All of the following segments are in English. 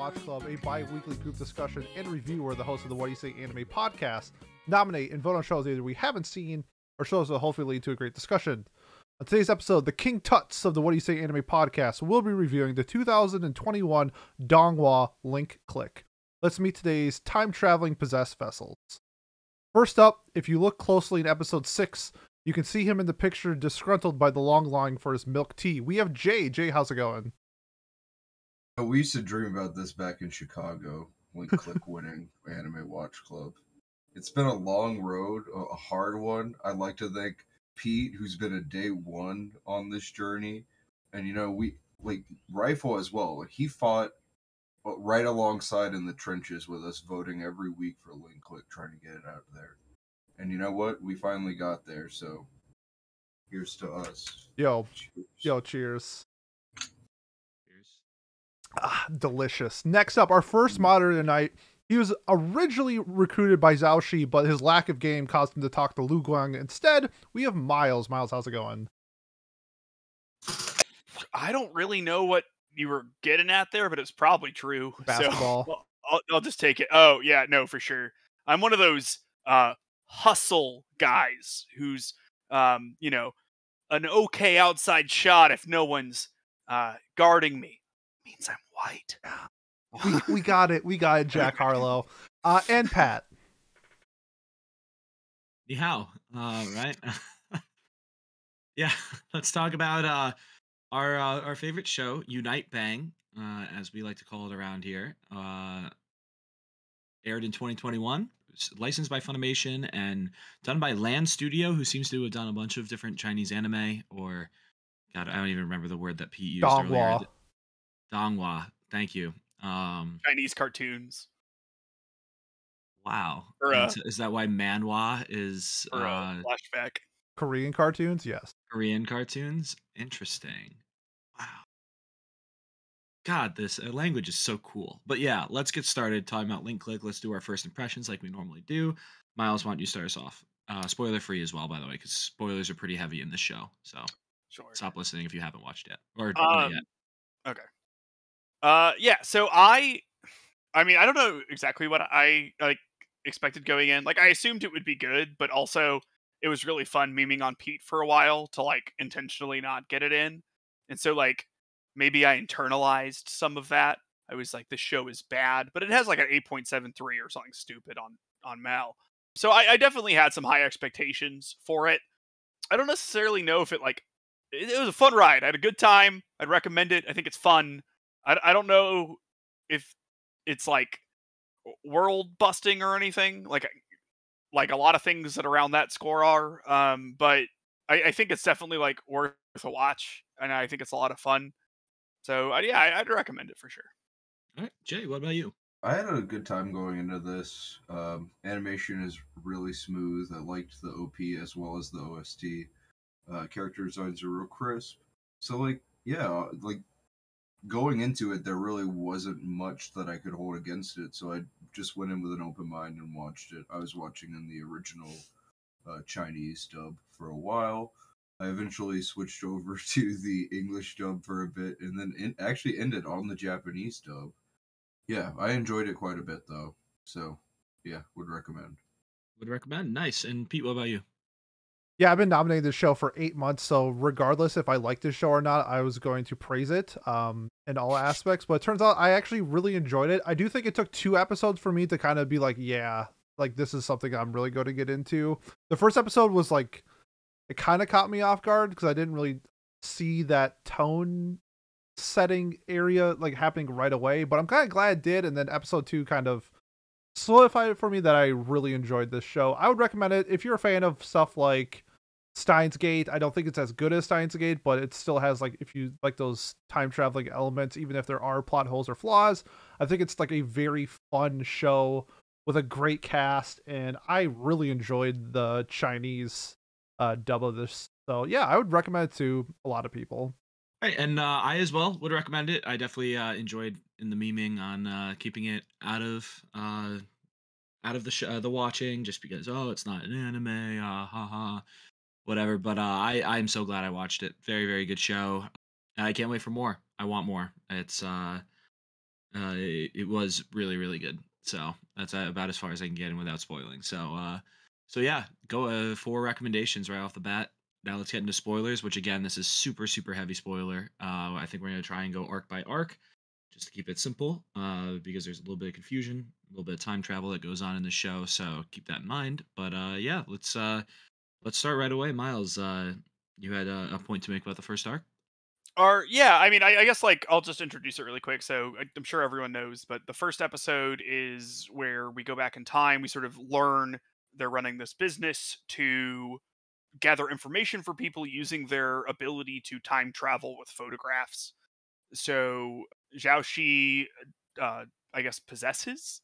Watch Club, a bi-weekly group discussion and review where the hosts of the What Do You Say Anime podcast nominate and vote on shows either we haven't seen or shows that hopefully lead to a great discussion. On today's episode, the King Tuts of the What Do You Say Anime podcast will be reviewing the 2021 donghua Link Click. Let's meet today's time-traveling possessed vessels. First up, if you look closely in episode 6, you can see him in the picture disgruntled by the long line for his milk tea. We have Jay. Jay, how's it going? We used to dream about this back in Chicago, Link Click winning Anime Watch Club. It's been a long road, a hard one. I'd like to thank Pete, who's been a day one on this journey. And, we, Rifle as well. He fought right alongside in the trenches with us, voting every week for Link Click, trying to get it out there. And you know what? We finally got there, so here's to us. Yo, cheers. Delicious. Next up, our first modder tonight. He was originally recruited by Zhaoxi, but his lack of game caused him to talk to Shiguang. Instead, we have Miles. Miles, how's it going? I don't really know what you were getting at there, but it's probably true. Basketball. So I'll just take it. Oh, yeah, no, for sure. I'm one of those hustle guys who's, an okay outside shot if no one's guarding me. Means I'm white. We got it. We got it, Jack Harlow. And Pat. Ni hao, right? Yeah, let's talk about our favorite show, Unite Bang, as we like to call it around here. Aired in 2021, licensed by Funimation and done by Land Studio, who seems to have done a bunch of different Chinese anime, or God, I don't even remember the word that Pete used earlier. Donghua, thank you. Chinese cartoons. Wow. Or, is that why manhwa is flashback? Korean cartoons, yes. Korean cartoons? Interesting. Wow. God, this language is so cool. But yeah, let's get started talking about Link Click. Let's do our first impressions like we normally do. Miles, why don't you start us off? Spoiler free as well, by the way, because spoilers are pretty heavy in this show. So sure. Stop listening if you haven't watched yet. Or not yet. Okay. Yeah, so I don't know exactly what I expected going in. I assumed it would be good, but also it was really fun memeing on Pete for a while to intentionally not get it in. And so maybe I internalized some of that. I was like, this show is bad, but it has an 8.73 or something stupid on Mal. So I definitely had some high expectations for it. I don't necessarily know if it was a fun ride. I had a good time. I'd recommend it. I think it's fun. I don't know if it's world busting or anything like a lot of things that around that score are. But I think it's definitely worth a watch, and I think it's a lot of fun. So I'd recommend it for sure. All right, Jay, what about you? I had a good time going into this. Animation is really smooth. I liked the OP as well as the OST. Character designs are real crisp. So going into it, there really wasn't much that I could hold against it, so I just went in with an open mind and watched it. I was watching in the original Chinese dub for a while. I eventually switched over to the English dub for a bit, and then actually ended on the Japanese dub. Yeah, I enjoyed it quite a bit, though. So, yeah, would recommend. Would recommend. Nice. And Pete, what about you? Yeah, I've been nominating this show for 8 months, so regardless if I like this show or not, I was going to praise it in all aspects. But it turns out I actually really enjoyed it. I do think it took 2 episodes for me to kind of be this is something I'm really going to get into. The first episode was it kind of caught me off guard because I didn't really see that tone setting area happening right away. But I'm kind of glad it did, and then episode 2 kind of solidified it for me that I really enjoyed this show. I would recommend it if you're a fan of stuff like Steins Gate. I don't think it's as good as Steins Gate, but it still has if you like those time traveling elements, even if there are plot holes or flaws. I think it's a very fun show with a great cast, and I really enjoyed the Chinese dub of this. So yeah, I would recommend it to a lot of people. All right, and I as well would recommend it. I definitely enjoyed in the memeing on keeping it out of the watching, just because it's not an anime, haha, whatever. But I'm so glad I watched it. Very, very good show. I can't wait for more. I want more. It's it was really, really good. So that's about as far as I can get in without spoiling. So yeah, go 4 recommendations right off the bat. Now let's get into spoilers, which again, this is super, super heavy spoiler. I think we're gonna try and go arc by arc, just to keep it simple, because there's a little bit of confusion, a little bit of time travel that goes on in the show. So keep that in mind. But yeah, let's start right away. Miles, you had a point to make about the first arc. Or yeah, I mean, I guess like I'll just introduce it really quick. So I'm sure everyone knows, but the first episode is where we go back in time. We sort of learn they're running this business to gather information for people using their ability to time travel with photographs. So Zhao Shi, I guess, possesses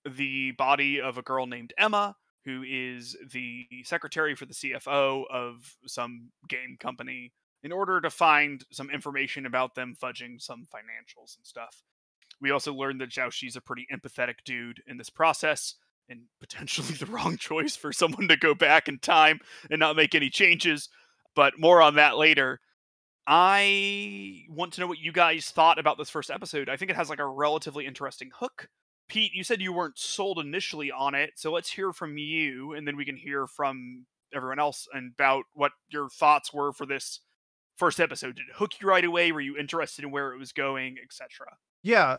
the body of a girl named Emma, who is the secretary for the CFO of some game company, in order to find some information about them fudging some financials and stuff. We also learned that Zhao Shi's a pretty empathetic dude in this process, and potentially the wrong choice for someone to go back in time and not make any changes. But more on that later. I want to know what you guys thought about this first episode. I think it has like a relatively interesting hook. Pete, you said you weren't sold initially on it, so let's hear from you, and then we can hear from everyone else about what your thoughts were for this first episode. Did it hook you right away? Were you interested in where it was going, etc.? Yeah,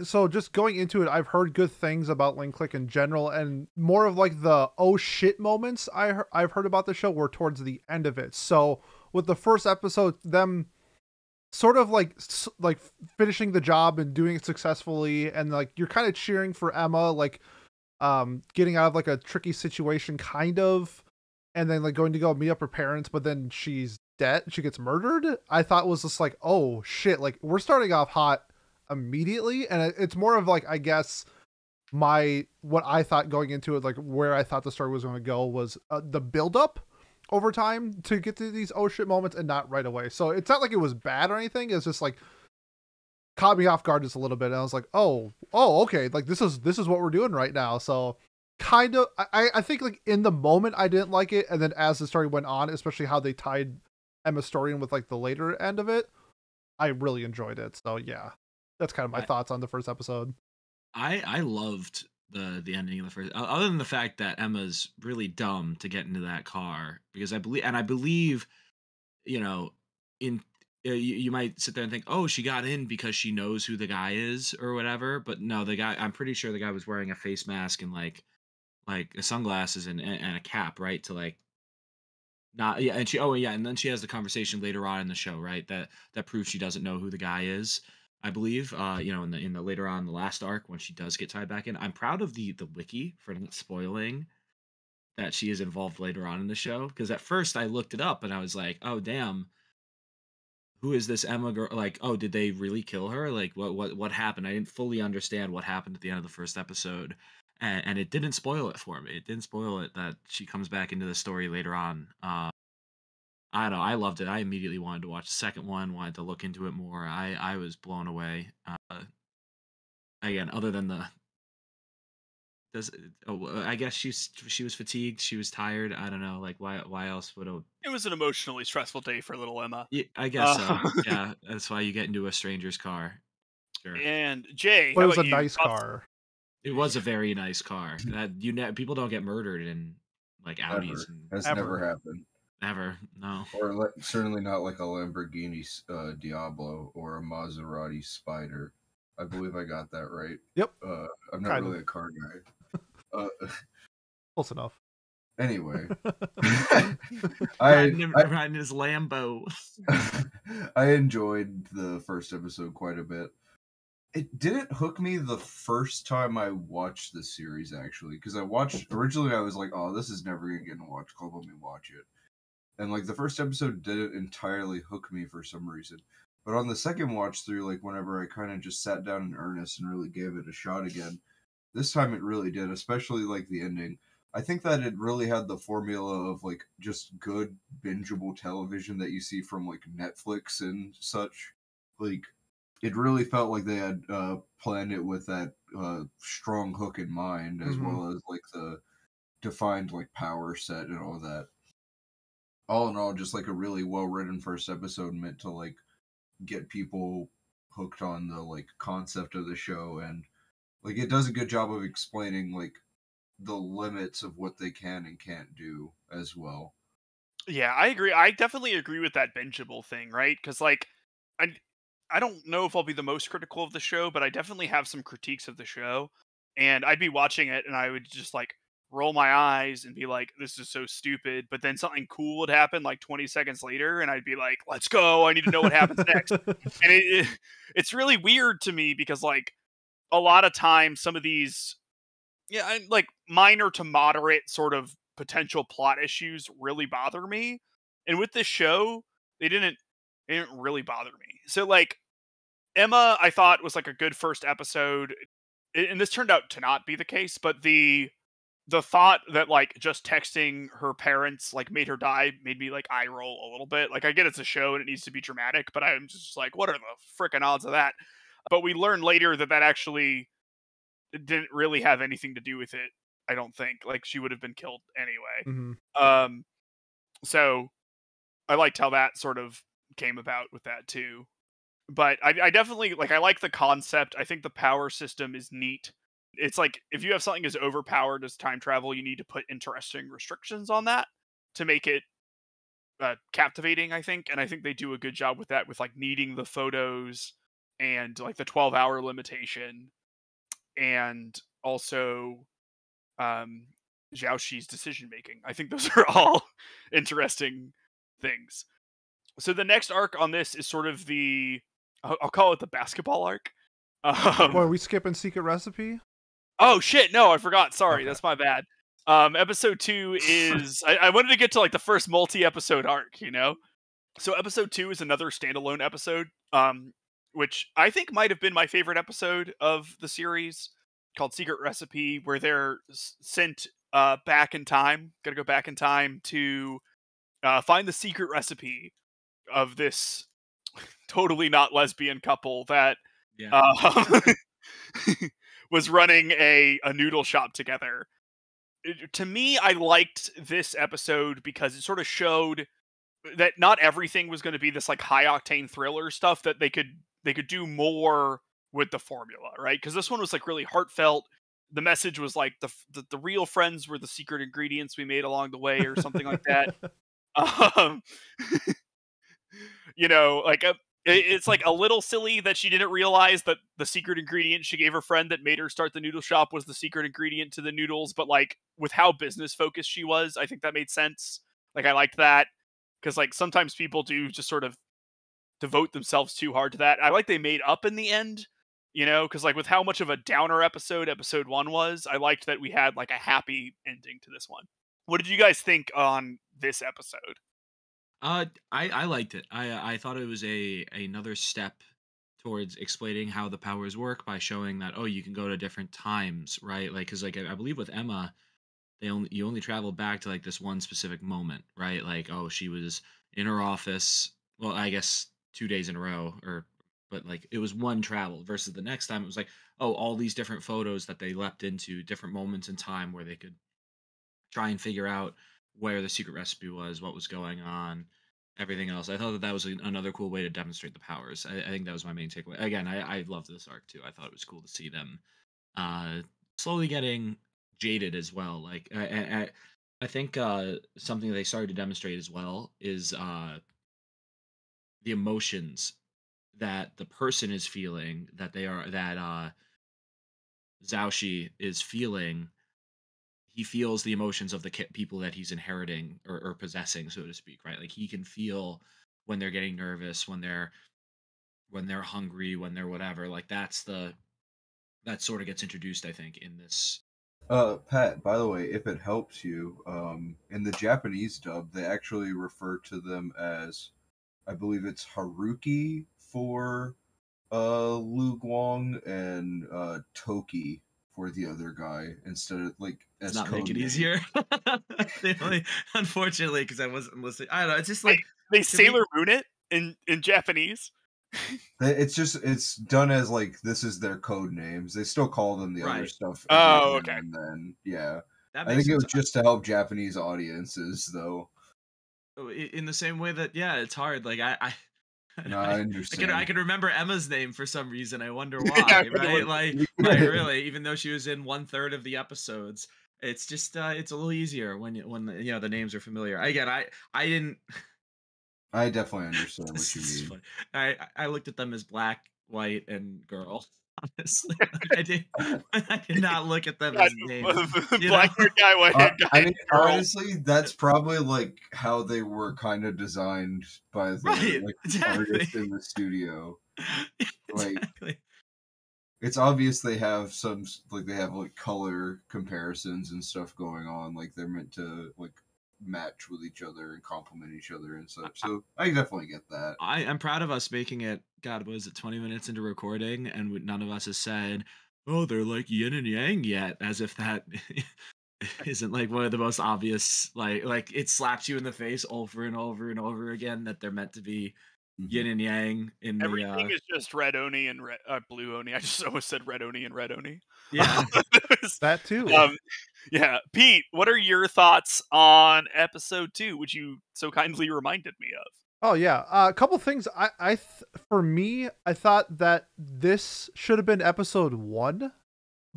so just going into it, I've heard good things about Link Click in general, and more of like the oh shit moments I've heard about the show were towards the end of it. So with the first episode, them sort of like finishing the job and doing it successfully, and like you're kind of cheering for Emma, like getting out of like a tricky situation, kind of, and then like going to go meet up her parents, but then she's dead. She gets murdered. I thought was just like, oh shit, like we're starting off hot immediately, and it's more of like, I guess what I thought going into it, like where I thought the story was going to go was the build up over time to get to these oh shit moments, and not right away. So it's not like it was bad or anything. It's just like caught me off guard just a little bit, and I was like, oh okay, like this is what we're doing right now. So kind of, I think like in the moment I didn't like it, and then as the story went on, especially how they tied Emma's story in with like the later end of it, I really enjoyed it. So yeah, that's kind of my thoughts on the first episode. I loved the ending of the first, other than the fact that Emma's really dumb to get into that car, because I believe, you know, in you might sit there and think, oh, she got in because she knows who the guy is or whatever, but no, the guy, I'm pretty sure the guy was wearing a face mask and like sunglasses and a cap, right, to like not, yeah, and she, oh yeah, and then she has the conversation later on in the show, right, that proves she doesn't know who the guy is. I believe, in the later on, the last arc, when she does get tied back in. I'm proud of the wiki for not spoiling that she is involved later on in the show, because at first I looked it up and I was like, oh damn, who is this Emma girl? Like, oh, did they really kill her? Like, what happened? I didn't fully understand what happened at the end of the first episode, and it didn't spoil it for me. It didn't spoil it that she comes back into the story later on. I don't know. I loved it. I immediately wanted to watch the second one. Wanted to look into it more. I was blown away. Again, other than the does I guess she was fatigued. She was tired. I don't know. Like why else would a It was an emotionally stressful day for little Emma. yeah, I guess so. Yeah, that's why you get into a stranger's car. Sure. And Jay, But how it was a about you? nice car. It was a very nice car. That people don't get murdered in like Audis and Has Ever. never happened. never. No. Or certainly not like a Lamborghini Diablo or a Maserati Spider. I believe I got that right. Yep. I'm not Kind really of. a car guy. Close enough. Anyway, Riding his Lambo. I enjoyed the first episode quite a bit. It didn't hook me the first time I watched the series, actually, because originally I was like, oh, this is never gonna get in a watch club, let me watch it. And like the first episode didn't entirely hook me for some reason. But on the second watch through, like whenever I kind of just sat down in earnest and really gave it a shot again, this time it really did, especially like the ending. I think that it really had the formula of like just good bingeable television that you see from like Netflix and such. Like it really felt like they had planned it with that strong hook in mind, as well as like the defined like power set and all that. All in all, just like a really well written first episode meant to like get people hooked on the like concept of the show, and like it does a good job of explaining like the limits of what they can and can't do as well. Yeah, I agree. I definitely agree with that bingeable thing, right? Because like, I I don't know if I'll be the most critical of the show, but I definitely have some critiques of the show, and I'd be watching it and I would just like roll my eyes and be like, "This is so stupid." But then something cool would happen like 20 seconds later, and I'd be like, "Let's go! I need to know what happens next." And it's really weird to me because like a lot of times some of these like minor to moderate sort of potential plot issues really bother me. And with this show, they didn't really bother me. So like Emma, I thought was like a good first episode, and this turned out to not be the case. But the thought that like just texting her parents like made her die made me like eye roll a little bit. Like I get it's a show and it needs to be dramatic, but I'm just like, what are the freaking odds of that? But we learned later that actually didn't really have anything to do with it. I don't think. Like she would have been killed anyway. Mhm. So I liked how that sort of came about with that too. But I definitely like I like the concept. I think the power system is neat. It's like if you have something as overpowered as time travel, you need to put interesting restrictions on that to make it captivating, I think. And I think they do a good job with that, with like needing the photos and like the 12-hour limitation, and also Zhao Shi's decision making. I think those are all interesting things. So the next arc on this is sort of I'll call it the basketball arc. Boy, are we skipping Secret Recipe? Oh shit, no, I forgot. Sorry, Okay. that's my bad. Episode 2 is I wanted to get to like the first multi-episode arc, you know? So episode 2 is another standalone episode, which I think might have been my favorite episode of the series, called Secret Recipe, where they're sent back in time. Gotta go back in time to find the secret recipe of this totally not lesbian couple that was running a noodle shop together. To me, I liked this episode because it sort of showed that not everything was going to be this like high octane thriller stuff, that they could do more with the formula, right? Because this one was like really heartfelt. The message was like the real friends were the secret ingredients we made along the way, or something like that. You know, like it's like a little silly that she didn't realize that the secret ingredient she gave her friend that made her start the noodle shop was the secret ingredient to the noodles. But like with how business focused she was, I think that made sense. Like I liked that, because like sometimes people do just sort of devote themselves too hard to that. I like they made up in the end, you know, because like with how much of a downer episode 1 was, I liked that we had like a happy ending to this one. What did you guys think on this episode? I liked it. I thought it was another step towards explaining how the powers work by showing that, oh, you can go to different times, right? Like, because like I believe with Emma, you only travel back to like this one specific moment, right? Like, oh, she was in her office. Well, I guess 2 days in a row, but like it was one travel versus the next time it was like, oh, all these different photos that they leapt into different moments in time where they could try and figure out where the secret recipe was, what was going on, everything else. I thought that was another cool way to demonstrate the powers. I think that was my main takeaway. Again, I loved this arc too. I thought it was cool to see them uh, slowly getting jaded as well. Like I think something they started to demonstrate as well is the emotions that the person is feeling, that Zhao Shi is feeling. He feels the emotions of the people that he's inheriting, or possessing, so to speak, right? Like he can feel when they're getting nervous, when they're hungry, when they're whatever. Like that sort of gets introduced, I think, in this. Pat, by the way, if it helps you, in the Japanese dub, they actually refer to them as, I believe it's Haruki for Lu Guang, and Toki for the other guy, instead of like Does as not make code it name. easier. Unfortunately, because I wasn't listening. I don't know. It's just like they Sailor Moon it in Japanese. It's done as like this is their code names. They still call them the other Right. stuff. Oh, now okay. And then yeah, That I makes think it sense. was just to help Japanese audiences, though. In the same way that, yeah, it's hard. Like No, I understand. I can remember Emma's name for some reason. I wonder why, right? Like really, even though she was in 1/3 of the episodes, it's just it's a little easier when the names are familiar. Again, I didn't. I definitely understand what This you is mean. funny. I looked at them as black, white, and girl. Honestly, like, I did not look at them as names. Black-haired guy, white-haired guy, I mean, girl. honestly, that's probably like how they were kind of designed by the artist in the studio. Exactly. It's obvious they have color comparisons and stuff going on. Like they're meant to like match with each other and complement each other and stuff. So I definitely get that. I am proud of us making it. God, was it 20 minutes into recording, and none of us has said, "Oh, they're like yin and yang" yet, as if that isn't like one of the most obvious. Like it slaps you in the face over and over and over again that they're meant to be yin and yang in Everything is just red oni and blue oni. I just almost said red oni and red oni. Yeah, that too. Yeah, Pete, what are your thoughts on episode 2, which you so kindly reminded me of? Oh yeah, a couple things. For me, I thought that this should have been episode 1,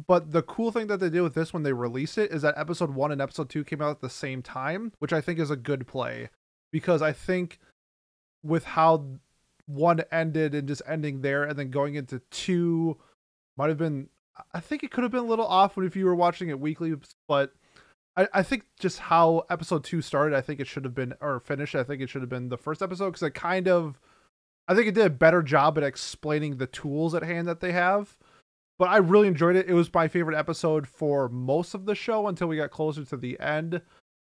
but the cool thing that they did with this when they released it is that episode 1 and episode 2 came out at the same time, which I think is a good play, because I think with how 1 ended and just ending there and then going into 2 might have been, I think it could have been a little off if you were watching it weekly, but I think just how episode 2 started, I think it should have been, or finished, I think it should have been the first episode, because I think it did a better job at explaining the tools at hand that they have. But I really enjoyed it. It was my favorite episode for most of the show until we got closer to the end.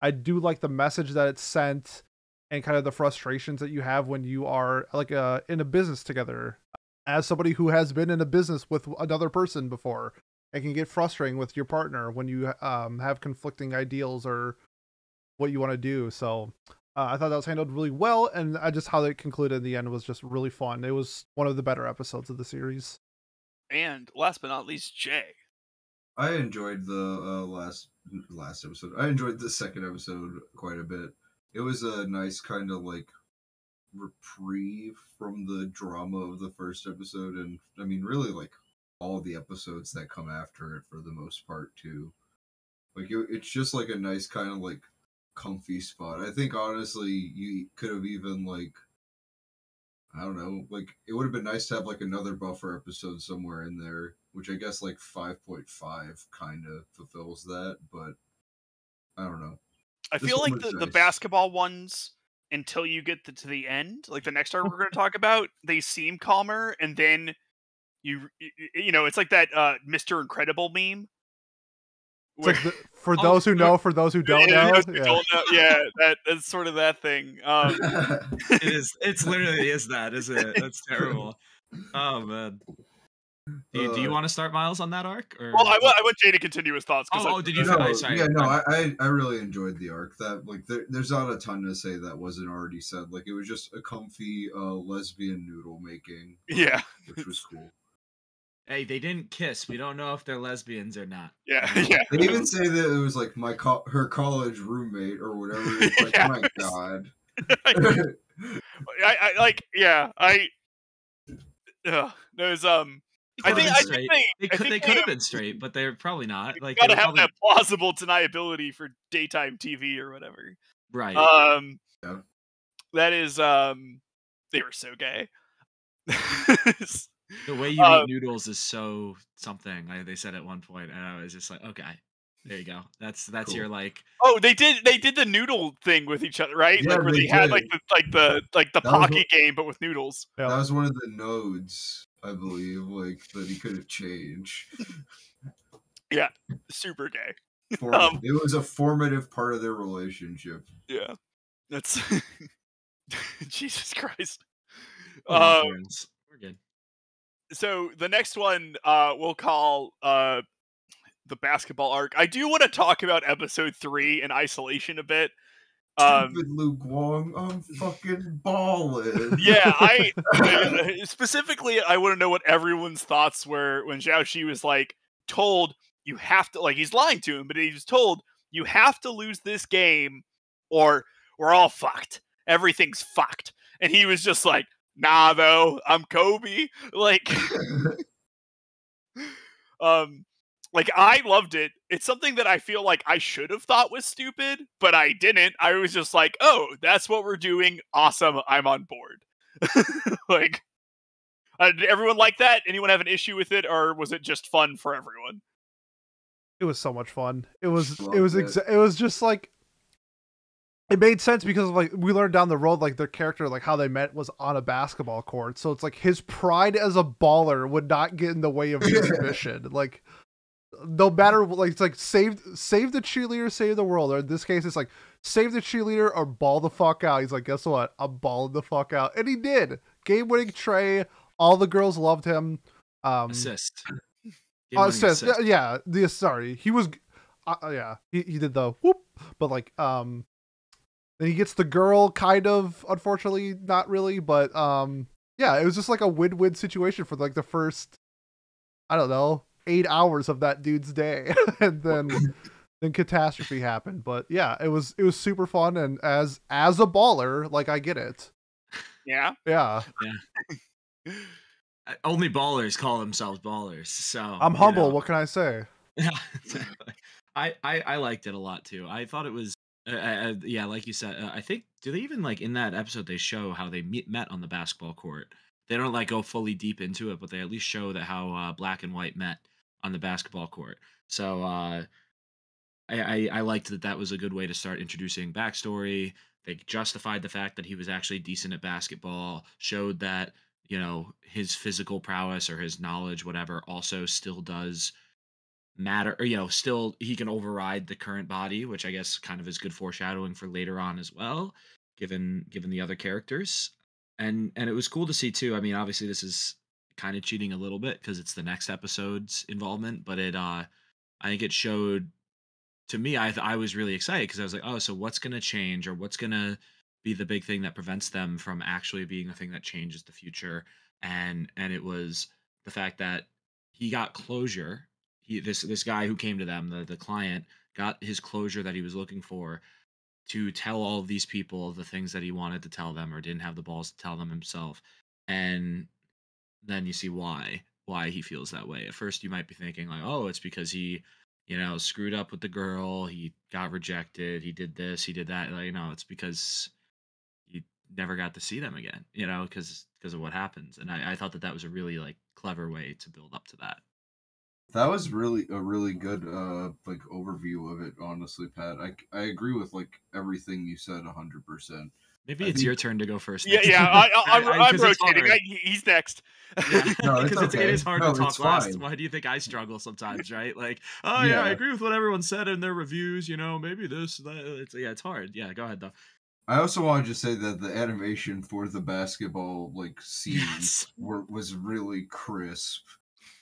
I do like the message that it sent and kind of the frustrations that you have when you are like in a business together. As somebody who has been in a business with another person before, it can get frustrating with your partner when you have conflicting ideals or what you want to do. So I thought that was handled really well, and how they concluded in the end was just really fun. It was one of the better episodes of the series. And last but not least, Jay. I enjoyed the last episode. I enjoyed the second episode quite a bit. It was a nice kind of like reprieve from the drama of the first episode, and I mean really like all the episodes that come after it for the most part too. Like it's just like a nice kind of like comfy spot. I think honestly you could have even like, I don't know, like it would have been nice to have like another buffer episode somewhere in there, which I guess like 5.5 kind of fulfills that, but I don't know. I feel like the basketball ones, until you get to the end, like the next arc we're going to talk about, they seem calmer, and then you know, it's like that Mr. Incredible meme. Where, like for those who know, for those who don't know. Yeah, that's sort of that thing. It is. It's literally is that, isn't it? That's terrible. Oh man. Do you want to start, Miles, on that arc? Or? Well, I want Jay to continue his thoughts. Did you? No, sorry. Yeah, no, I really enjoyed the arc. That like there's not a ton to say that wasn't already said. Like it was just a comfy lesbian noodle making. Yeah, which was cool. Hey, they didn't kiss. We don't know if they're lesbians or not. Yeah. They even say that it was like her college roommate or whatever. It's like, yeah, my God. There's they could have been straight, but they're probably not. Like, gotta have that plausible deniability for daytime TV or whatever. Right. Yeah. That is they were so gay. The way you eat noodles is so something. Like they said at one point, and I was just like, okay, there you go. That's cool. Your like. Oh, they did the noodle thing with each other, right? Yeah, like where they had like the Pocky game, but with noodles. That was one of the nodes, I believe, like that he could have changed. Yeah, super gay. It was a formative part of their relationship. Yeah, that's Jesus Christ. We're good. So the next one we'll call the basketball arc. I do want to talk about episode 3 in isolation a bit. Stupid Luke Wong, I'm fucking balling. Yeah, I specifically I want to know what everyone's thoughts were when Zhao Shi was like told you have to, like, he's lying to him, but he was told you have to lose this game or we're all fucked. Everything's fucked. And he was just like, Nah, though, I'm Kobe. Like, like I loved it. It's something that I feel like I should have thought was stupid, but I didn't. I was just like, oh, that's what we're doing. Awesome. I'm on board. Like, did everyone like that? Anyone have an issue with it, or was it just fun for everyone? It was so much fun. It was just like, it made sense because like we learned down the road, like their character, like how they met was on a basketball court. So it's like his pride as a baller would not get in the way of this mission. Like, no matter, like, it's like save the cheerleader, save the world. Or in this case, it's like save the cheerleader or ball the fuck out. He's like, guess what? I'm balling the fuck out, and he did. Game-winning tray. All the girls loved him. Assist. Assist. Yeah. Sorry, he was. Yeah, he did the whoop, but like then he gets the girl, kind of. Unfortunately, not really, but yeah, it was just like a win-win situation for like the first, I don't know, 8 hours of that dude's day, and then catastrophe happened. But yeah, it was super fun, and as a baller, like, I get it. Yeah. Only ballers call themselves ballers, so I'm humble. What can I say? Yeah, exactly. I liked it a lot too. I thought it was yeah, like you said. I think, do they even, like, in that episode they show how they met on the basketball court? They don't like go fully deep into it, but they at least show that how Black and White met on the basketball court. So I liked that was a good way to start introducing backstory. They justified the fact that he was actually decent at basketball, showed that, his physical prowess or his knowledge, whatever, also still does matter, or, still he can override the current body, which I guess kind of is good foreshadowing for later on as well, given the other characters. And it was cool to see too. I mean, obviously this is kind of cheating a little bit because it's the next episode's involvement, but I think it showed, to me, I was really excited because I was like, oh, so what's going to change, or what's going to be the big thing that prevents them from actually being the thing that changes the future? And it was the fact that he got closure. This guy who came to them, the client, got his closure that he was looking for to tell all of these people the things that he wanted to tell them or didn't have the balls to tell them himself. And then you see why he feels that way. At first you might be thinking like, oh, it's because he screwed up with the girl, he got rejected, he did this, he did that. Like, no, it's because he never got to see them again, because of what happens. And I thought that was a really, like, clever way to build up to that. That was really a really good like overview of it, honestly, Pat. I agree with like everything you said 100%. Maybe it's your turn to go first. Yeah, I'm rotating. He's next. Yeah, because it is hard to talk last. Why do you think I struggle sometimes, right? Like, oh yeah, I agree with what everyone said in their reviews. Maybe this, that. It's hard. Yeah, go ahead though. I also wanted to say that the animation for the basketball like scenes was really crisp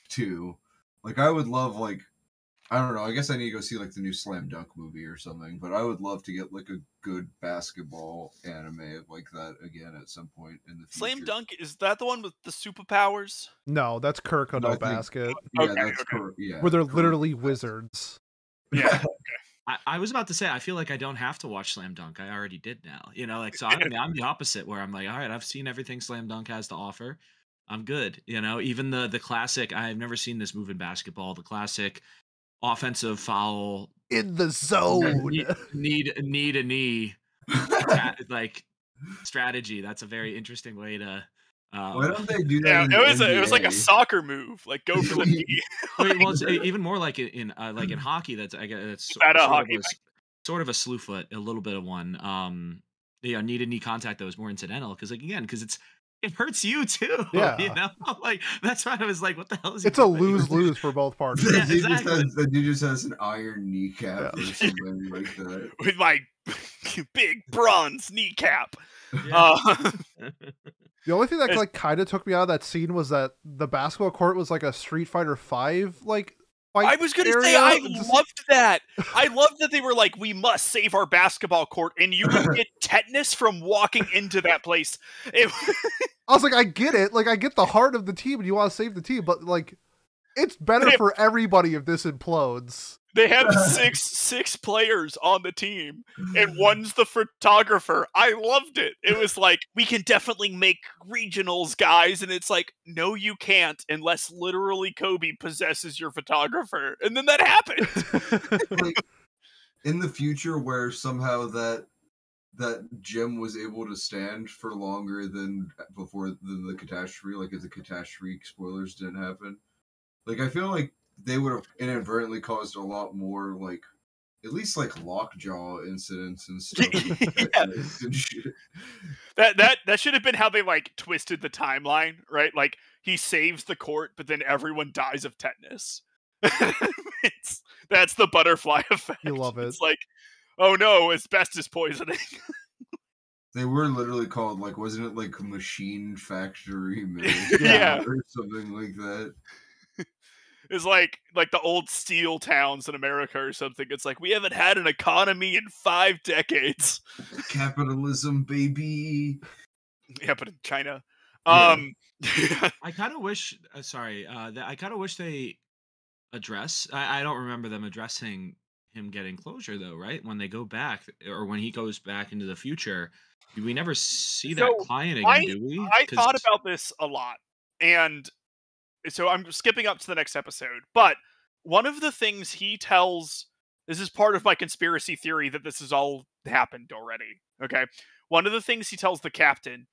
too. Like, I would love, like, I don't know, I guess I need to go see, like, the new Slam Dunk movie or something, but I would love to get, like, a good basketball anime like that again at some point in the future. Slam Dunk, is that the one with the superpowers? No, that's Kuroko no Basket. Yeah, okay, that's correct. Yeah, where they're literally wizards. Yeah. I was about to say, I feel like I don't have to watch Slam Dunk. I already did now. So I'm the opposite, where I'm like, all right, I've seen everything Slam Dunk has to offer. I'm good. Even the classic, I've never seen this move in basketball, the classic offensive foul in the zone, need a knee like strategy. That's a very interesting way to why don't they do that? Yeah, it was like a soccer move, like go for the knee. Well, it's even more like in hockey. That's sort of a slew foot, a little bit of one. Need a knee contact that was more incidental because it hurts you too. Yeah. Like, that's why I was like, what the hell is it's a lose-lose for both parties. Yeah, exactly. The dude just has an iron kneecap or something like that. With my big bronze kneecap. Yeah. The only thing that like kind of took me out of that scene was that the basketball court was like a Street Fighter 5 like fight. I was gonna say I loved that. I loved that they were like, we must save our basketball court, and you would get tetanus from walking into that place. I was like, I get it. Like, I get the heart of the team, and you want to save the team, but like, it's better for everybody if this implodes. They have six players on the team, and one's the photographer. I loved it. It was like, we can definitely make regionals, guys, and it's like, no, you can't, unless literally Kobe possesses your photographer, and then that happened. Like, in the future, where somehow that gem was able to stand for longer than before the catastrophe, like if the catastrophe spoilers didn't happen, like I feel like they would have inadvertently caused a lot more, like, at least like lockjaw incidents and stuff. Yeah. And shit. That should have been how they like twisted the timeline, right? Like he saves the court, but then everyone dies of tetanus. That's the butterfly effect. You love it. It's like, oh no, asbestos poisoning. They were literally called, like, wasn't it like Machine Factory Yeah. or something like that? It's like the old steel towns in America or something. It's like, we haven't had an economy in 5 decades. Capitalism, baby. Yeah, but in China. Yeah. I kind of wish. I kind of wish they address. I don't remember them addressing him getting closure though, right? When they go back, or when he goes back into the future, we never see that So, client again, do we? I thought about this a lot, and so I'm skipping up to the next episode. But one of the things he tells, this is part of my conspiracy theory that this has all happened already. Okay, one of the things he tells the captain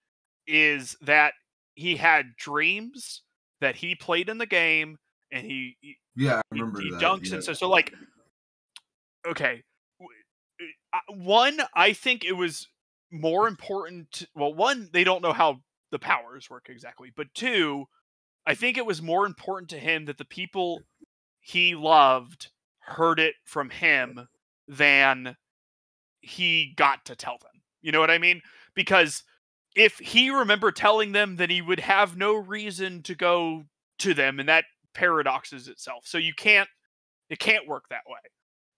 is that he had dreams that he played in the game, and he Yeah, I remember he that. dunks, Yeah. and so like, okay, one, I think it was more important. Well, one, they don't know how the powers work exactly, but two, I think it was more important to him that the people he loved heard it from him than he got to tell them. You know what I mean? Because if he remembered telling them, then he would have no reason to go to them, and that paradoxes itself. So it can't work that way.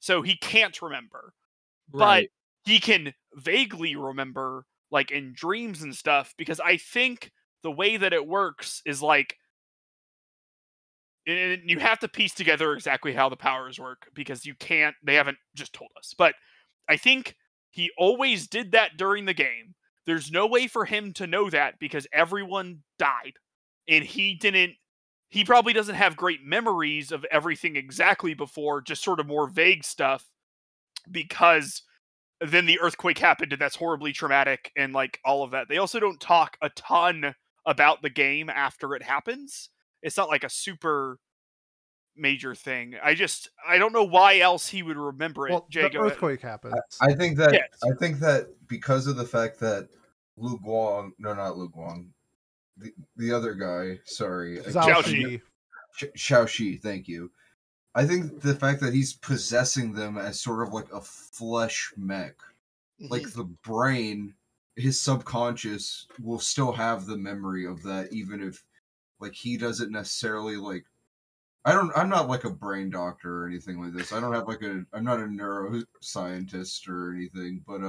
So he can't remember. But Right. he can vaguely remember, like in dreams and stuff, because I think the way that it works is like, and you have to piece together exactly how the powers work, because they haven't just told us. But I think he always did that during the game. There's no way for him to know that because everyone died. And he probably doesn't have great memories of everything exactly before, just sort of more vague stuff, because then the earthquake happened and that's horribly traumatic and like all of that. They also don't talk a ton about the game after it happens. It's not like a super major thing. I don't know why else he would remember it. Well, Jay, the go ahead. earthquake happens. I think that Yes. I think that because of the fact that Lu Guang, no, not Lu Guang, the other guy, sorry, Zhao Shi. Xiao Shi, thank you. I think the fact that he's possessing them as sort of like a flesh mech, like the brain, his subconscious will still have the memory of that, even if like he doesn't necessarily like. I'm not like a brain doctor or anything like this. I don't have like I'm not a neuroscientist or anything, but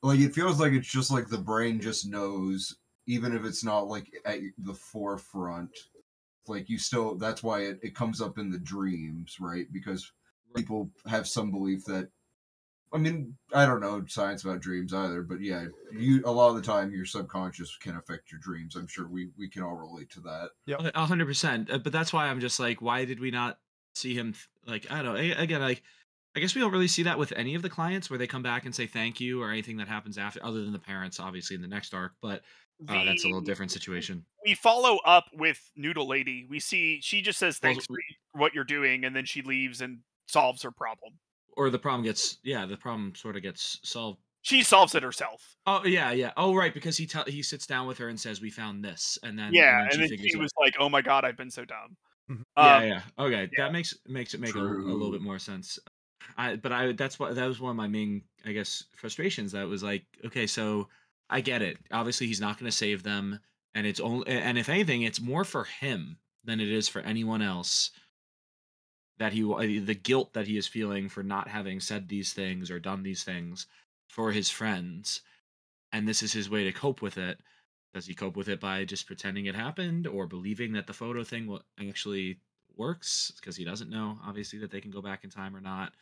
like it feels like it's just like the brain just knows, even if it's not like at the forefront. Like you still, that's why it comes up in the dreams, right? Because people have some belief that, I mean, I don't know science about dreams either, but yeah, a lot of the time your subconscious can affect your dreams. I'm sure we can all relate to that. Yep. 100%. But that's why I'm just like, why did we not see him? Like, I don't know. Again, like, I guess we don't really see that with any of the clients where they come back and say thank you or anything that happens after, other than the parents, obviously, in the next arc. But that's a little different situation. We follow up with Noodle Lady. We see she just says thanks Well, for what you're doing, and then she leaves and solves her problem. Or the problem sort of gets solved. She solves it herself. Oh yeah. Oh right, because he sits down with her and says, "We found this," and then And then figures she out. was like, "Oh my god, I've been so dumb." Yeah. Okay, yeah. that makes it make a little bit more sense. That was one of my main, I guess, frustrations. That was like, okay, so I get it. Obviously, he's not going to save them, and if anything, it's more for him than it is for anyone else. That the guilt that he is feeling for not having said these things or done these things for his friends, and this is his way to cope with it. Does he cope with it by just pretending it happened, or believing that the photo thing works because he doesn't know obviously that they can go back in time or not.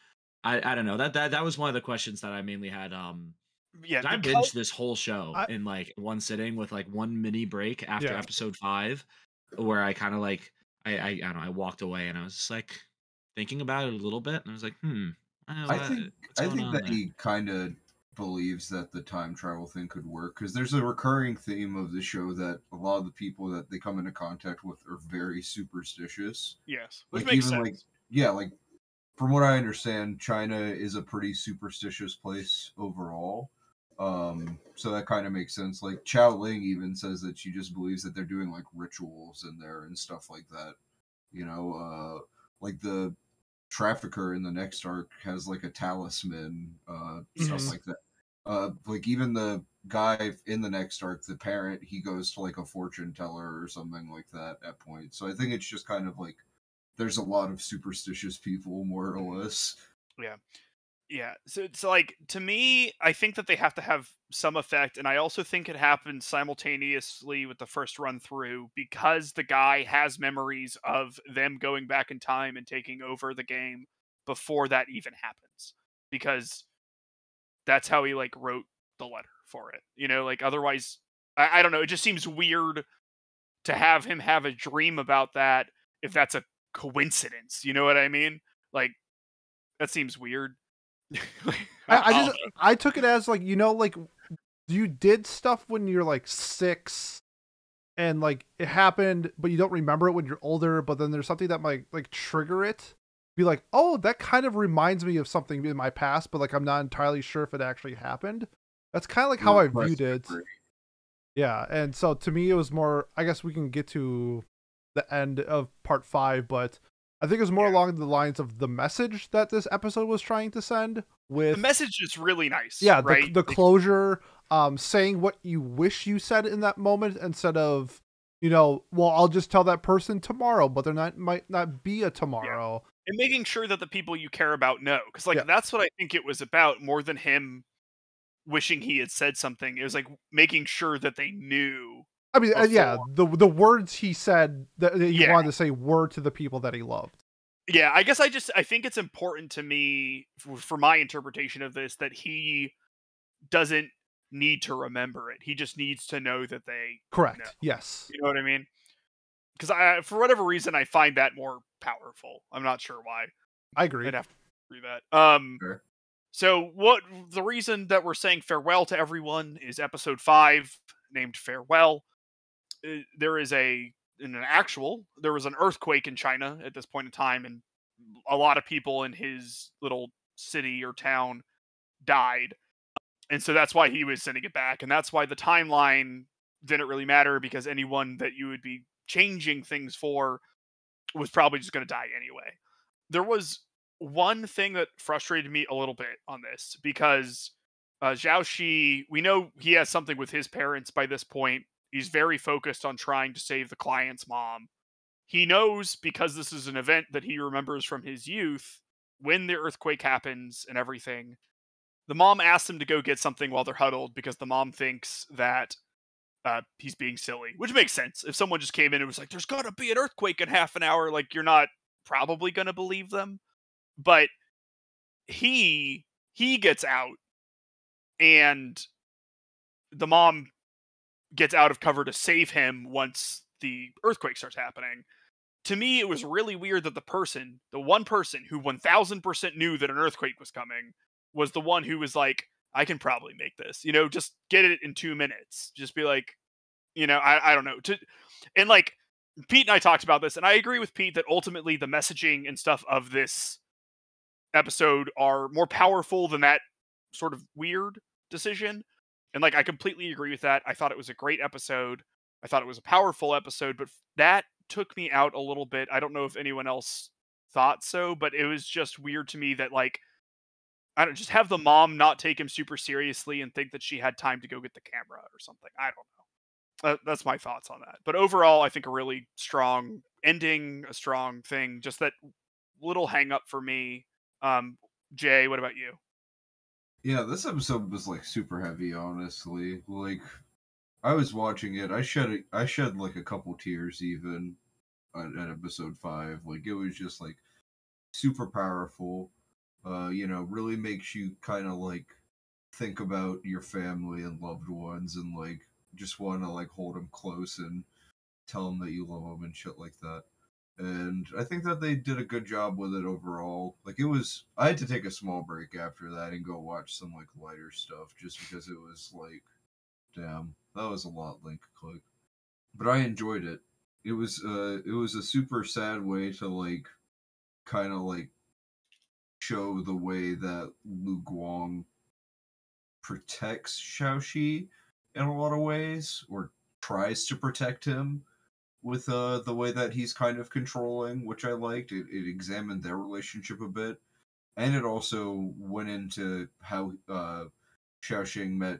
I don't know. That was one of the questions that I mainly had. Yeah, I because binged this whole show I- in like one sitting with like one mini break after Yeah. episode 5, where I kind of like I don't know, I walked away and I was just like thinking about it a little bit and I was like, I think what's I going think on that there? he kind of believes that the time travel thing could work because there's a recurring theme of the show that a lot of the people that they come into contact with are very superstitious. yes, which Like makes even sense. like yeah, like from what I understand, China is a pretty superstitious place overall. So that kind of makes sense. Like Chao Ling even says that she just believes that they're doing like rituals in there and stuff like that. Like the trafficker in the next arc has like a talisman, stuff Mhm. like that. Like even the guy in the next arc, the parent, he goes to like a fortune teller or something like that at point. So I think it's just kind of like there's a lot of superstitious people, more or less. Yeah. Yeah. So it's like, to me, I think that they have to have some effect, and I also think it happens simultaneously with the first run through because the guy has memories of them going back in time and taking over the game before that even happens. Because that's how he like wrote the letter for it. Like otherwise I don't know, it just seems weird to have him have a dream about that if that's a coincidence. You know what I mean? Like that seems weird. I'll- I took it as like, like you did stuff when you're like 6 and like it happened, but you don't remember it when you're older, but then there's something that might like trigger it. Be like, oh, that kind of reminds me of something in my past, but like I'm not entirely sure if it actually happened. That's kind of like how I viewed it. Yeah, and so to me it was more, I guess we can get to the end of part 5, but I think it was more along the lines of the message that this episode was trying to send with the message is really nice. yeah, right? the closure, saying what you wish you said in that moment instead of, well, I'll just tell that person tomorrow, but might not be a tomorrow. And making sure that the people you care about know, because like Yeah. that's what I think it was about more than him wishing he had said something. It was like making sure that they knew. I mean, yeah, Before. the words he said that he Yeah. wanted to say were to the people that he loved. Yeah, I guess I think it's important to me for my interpretation of this that he doesn't need to remember it. He just needs to know that they Correct. know. Yes. You know what I mean? Because for whatever reason, I find that more powerful. I'm not sure why. I agree. I'd have to agree that. Sure. So the reason that we're saying farewell to everyone is episode 5, named Farewell. There was an earthquake in China at this point in time, and a lot of people in his little city or town died. And so that's why he was sending it back. And that's why the timeline didn't really matter, because anyone that you would be changing things for was probably just going to die anyway. There was one thing that frustrated me a little bit on this, because Zhao Shi, we know he has something with his parents by this point. He's very focused on trying to save the client's mom. He knows, because this is an event that he remembers from his youth, when the earthquake happens and everything. The mom asks him to go get something while they're huddled because the mom thinks that he's being silly, which makes sense. If someone just came in and was like, there's gonna be an earthquake in half an hour, like, you're not probably gonna believe them. But he gets out, and the mom gets out of cover to save him once the earthquake starts happening. To me, it was really weird that the one person who 1000% knew that an earthquake was coming, was the one who was like, I can probably make this, just get it in 2 minutes. Just be like, I don't know. And like, Pete and I talked about this, and I agree with Pete that ultimately the messaging and stuff of this episode are more powerful than that sort of weird decision. And like, I completely agree with that. I thought it was a great episode. I thought it was a powerful episode, but that took me out a little bit. I don't know if anyone else thought so, but it was just weird to me that, like, I don't just have the mom not take him super seriously and think that she had time to go get the camera or something. I don't know. That's my thoughts on that. But overall, I think a really strong ending, a strong thing. Just that little hang up for me. Jay, what about you? Yeah, this episode was like super heavy, honestly. Like I was watching it, I shed like a couple tears even. at episode 5. Like, it was just like super powerful. Really makes you kind of like think about your family and loved ones, and like just want to like hold them close and tell them that you love them and shit like that. And I think that they did a good job with it overall. Like, I had to take a small break after that and go watch some like lighter stuff just because it was like, damn, that was a lot, Link Click. But I enjoyed it. It was a super sad way to like kind of like show the way that Lu Guang protects Xiaoxi in a lot of ways, or tries to protect him with the way that he's kind of controlling, which I liked. It examined their relationship a bit, and it also went into how Xiaoxing met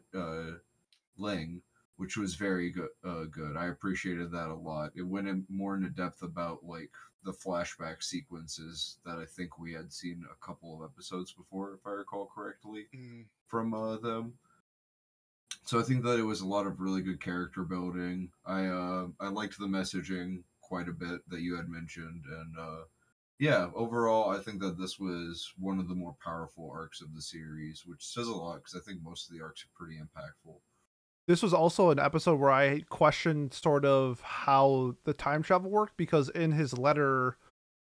Ling, which was very good. Good. I appreciated that a lot. It went in more into depth about like the flashback sequences that I think we had seen a couple of episodes before, if I recall correctly, from them. So I think that it was a lot of really good character building. I liked the messaging quite a bit that you had mentioned, and yeah, overall I think that this was one of the more powerful arcs of the series, which says a lot because I think most of the arcs are pretty impactful. This was also an episode where I questioned sort of how the time travel worked, because in his letter,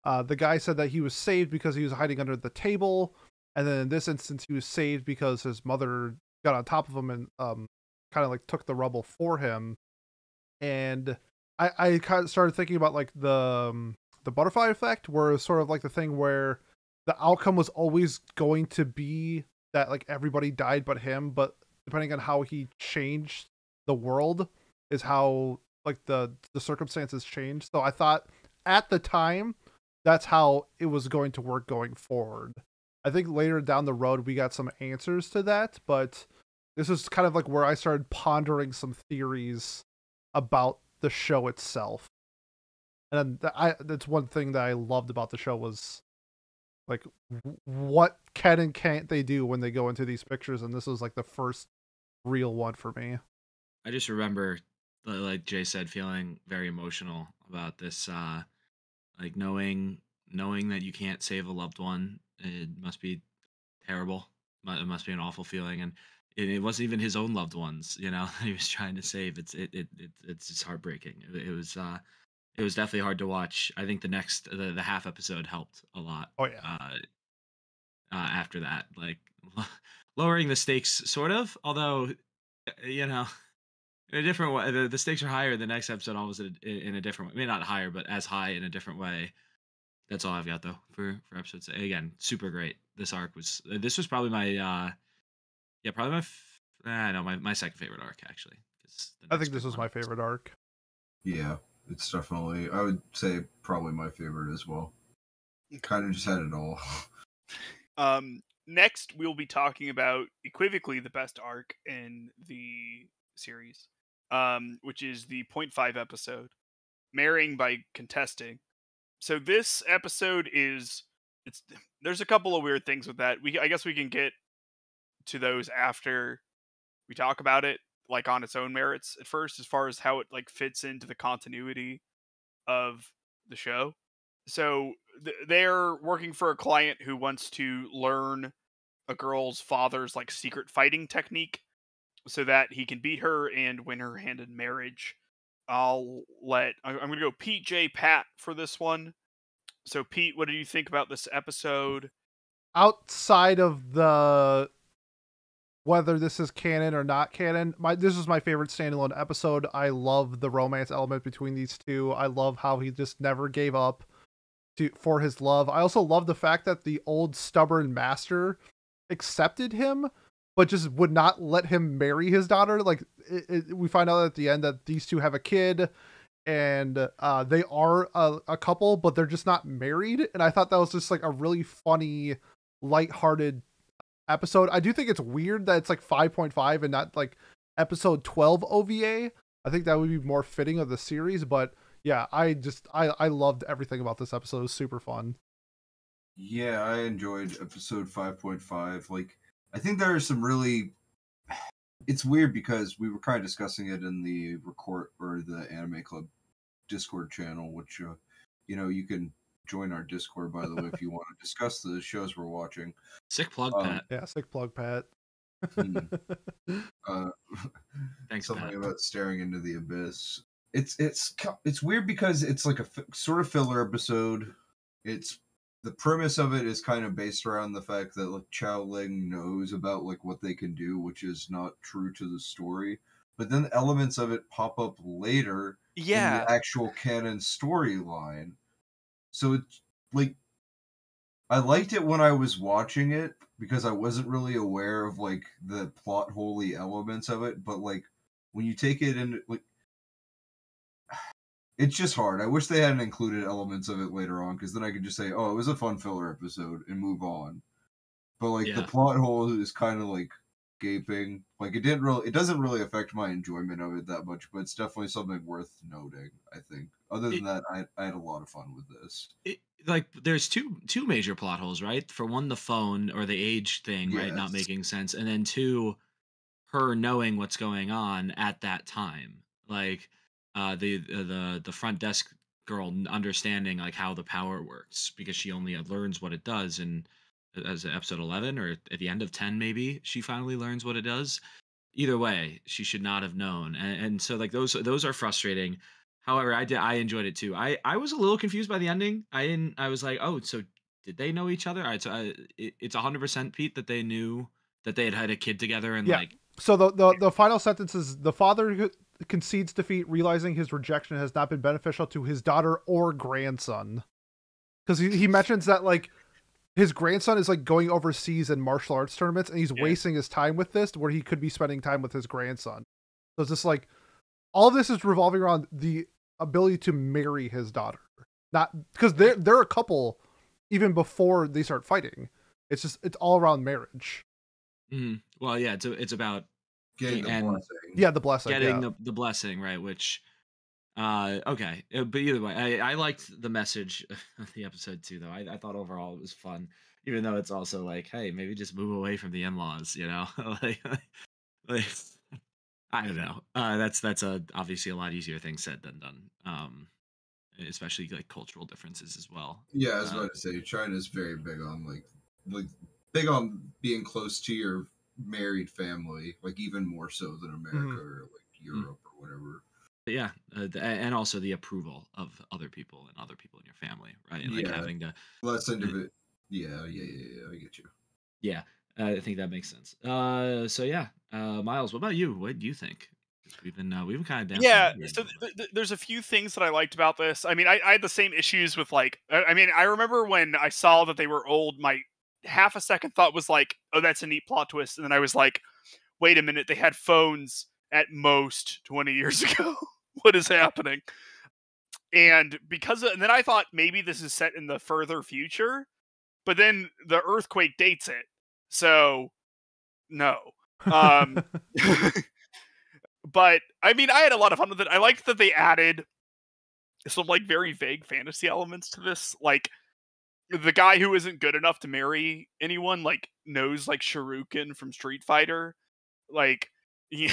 the guy said that he was saved because he was hiding under the table, and then in this instance he was saved because his mother got on top of him and kind of like took the rubble for him. And I kind of started thinking about like the butterfly effect, where it's sort of like the thing where the outcome was always going to be that like everybody died but him, but depending on how he changed the world is how like the circumstances changed. So I thought at the time that's how it was going to work going forward. I think later down the road we got some answers to that, but this is kind of like where I started pondering some theories about the show itself. And that's one thing that I loved about the show was like what can and can't they do when they go into these pictures, and this was like the first real one for me. I just remember, like Jay said, feeling very emotional about this. Like knowing that you can't save a loved one, it must be terrible. It must be an awful feeling, and it wasn't even his own loved ones, that he was trying to save. It's just heartbreaking. It was definitely hard to watch. I think the half episode helped a lot. Oh yeah. After that, like lowering the stakes, sort of. Although, in a different way, the stakes are higher. The next episode almost in a different way. Maybe not higher, but as high in a different way. That's all I've got though for episodes. Again, super great. This arc was. This was probably my. Probably my second favorite arc actually. I think this was my favorite arc. Yeah, it's definitely. I would say probably my favorite as well. Kind of just had it all. Next, we'll be talking about equivocally the best arc in the series, which is the 0.5 episode, Marrying by Contesting. So this episode there's a couple of weird things with that. I guess we can get to those after we talk about it, like on its own merits at first, as far as how it like fits into the continuity of the show. So they're working for a client who wants to learn a girl's father's like secret fighting technique so that he can beat her and win her hand in marriage. I'm going to go Pete, J, Pat for this one. So Pete, what do you think about this episode? Outside of the whether this is canon or not canon, this is my favorite standalone episode. I love the romance element between these two. I love how he just never gave up for his love. I also love the fact that the old stubborn master accepted him, but just would not let him marry his daughter. Like we find out at the end that these two have a kid, and they are a couple, but they're just not married. And I thought that was just like a really funny, lighthearted episode. I do think it's weird that it's like 5.5 and not like episode 12 OVA. I think that would be more fitting of the series, but yeah, I loved everything about this episode. It was super fun. Yeah, I enjoyed episode 5.5. Like, I think there are some really. It's weird because we were kind of discussing it in the record or the Anime Club Discord channel, which you can join our Discord, by the way, if you want to discuss the shows we're watching. Sick plug, Pat. Yeah, sick plug, Pat. Thanks, something Pat. about staring into the abyss. It's weird because it's like a sort of filler episode. It's the premise of it is kind of based around the fact that like Chao Ling knows about like what they can do, which is not true to the story. But then elements of it pop up later in the actual canon storyline. So it's like I liked it when I was watching it because I wasn't really aware of like the plot holy elements of it, but like when you take it in, like it's just hard. I wish they hadn't included elements of it later on because then I could just say, "Oh, it was a fun filler episode" and move on. But like the plot hole is kind of like gaping. Like it doesn't really affect my enjoyment of it that much, but it's definitely something worth noting, I think. Other than that, I had a lot of fun with this. Like there's two major plot holes, right? For one, the phone or the age thing, right, not making sense, and then two, her knowing what's going on at that time, like the front desk girl understanding like how the power works because she only learns what it does in as episode 11 or at the end of 10 maybe she finally learns what it does. Either way, she should not have known, and so like those are frustrating. However, I enjoyed it too. I was a little confused by the ending. I was like, oh, so did they know each other? All right, so it's 100% Pete that they knew that they had a kid together and like. So the final sentence is the father concedes defeat, realizing his rejection has not been beneficial to his daughter or grandson. Because he mentions that like his grandson is like going overseas in martial arts tournaments and he's wasting his time with this where he could be spending time with his grandson. So it's just like all of this is revolving around the ability to marry his daughter. Not because they're a couple even before they start fighting. It's all around marriage. Mm-hmm. Well, yeah, it's about getting the blessing. Yeah, the blessing. Getting the blessing, right? Which, okay, but either way, I liked the message of the episode too. Though I thought overall it was fun, even though it's also like, hey, maybe just move away from the in-laws, you know, like I don't know. That's obviously a lot easier thing said than done. Especially like cultural differences as well. Yeah, I was about to say China's very big on like big on being close to your married family, like even more so than America or like Europe or whatever. But yeah, and also the approval of other people and other people in your family, right? Like having to less into it. Yeah, I get you. Yeah, I think that makes sense. So yeah, Miles, what about you? What do you think? We've been kind of dancing. So there's a few things that I liked about this. I mean, I had the same issues with like. I mean, I remember when I saw that they were old. My half a second thought was like, "Oh, that's a neat plot twist," and then I was like, "Wait a minute, they had phones at most 20 years ago. What is happening?" And and then I thought maybe this is set in the further future, but then the earthquake dates it, so no. But I mean, I had a lot of fun with it. I liked that they added some like very vague fantasy elements to this. Like the guy who isn't good enough to marry anyone like knows like Shuriken from Street Fighter. Like he,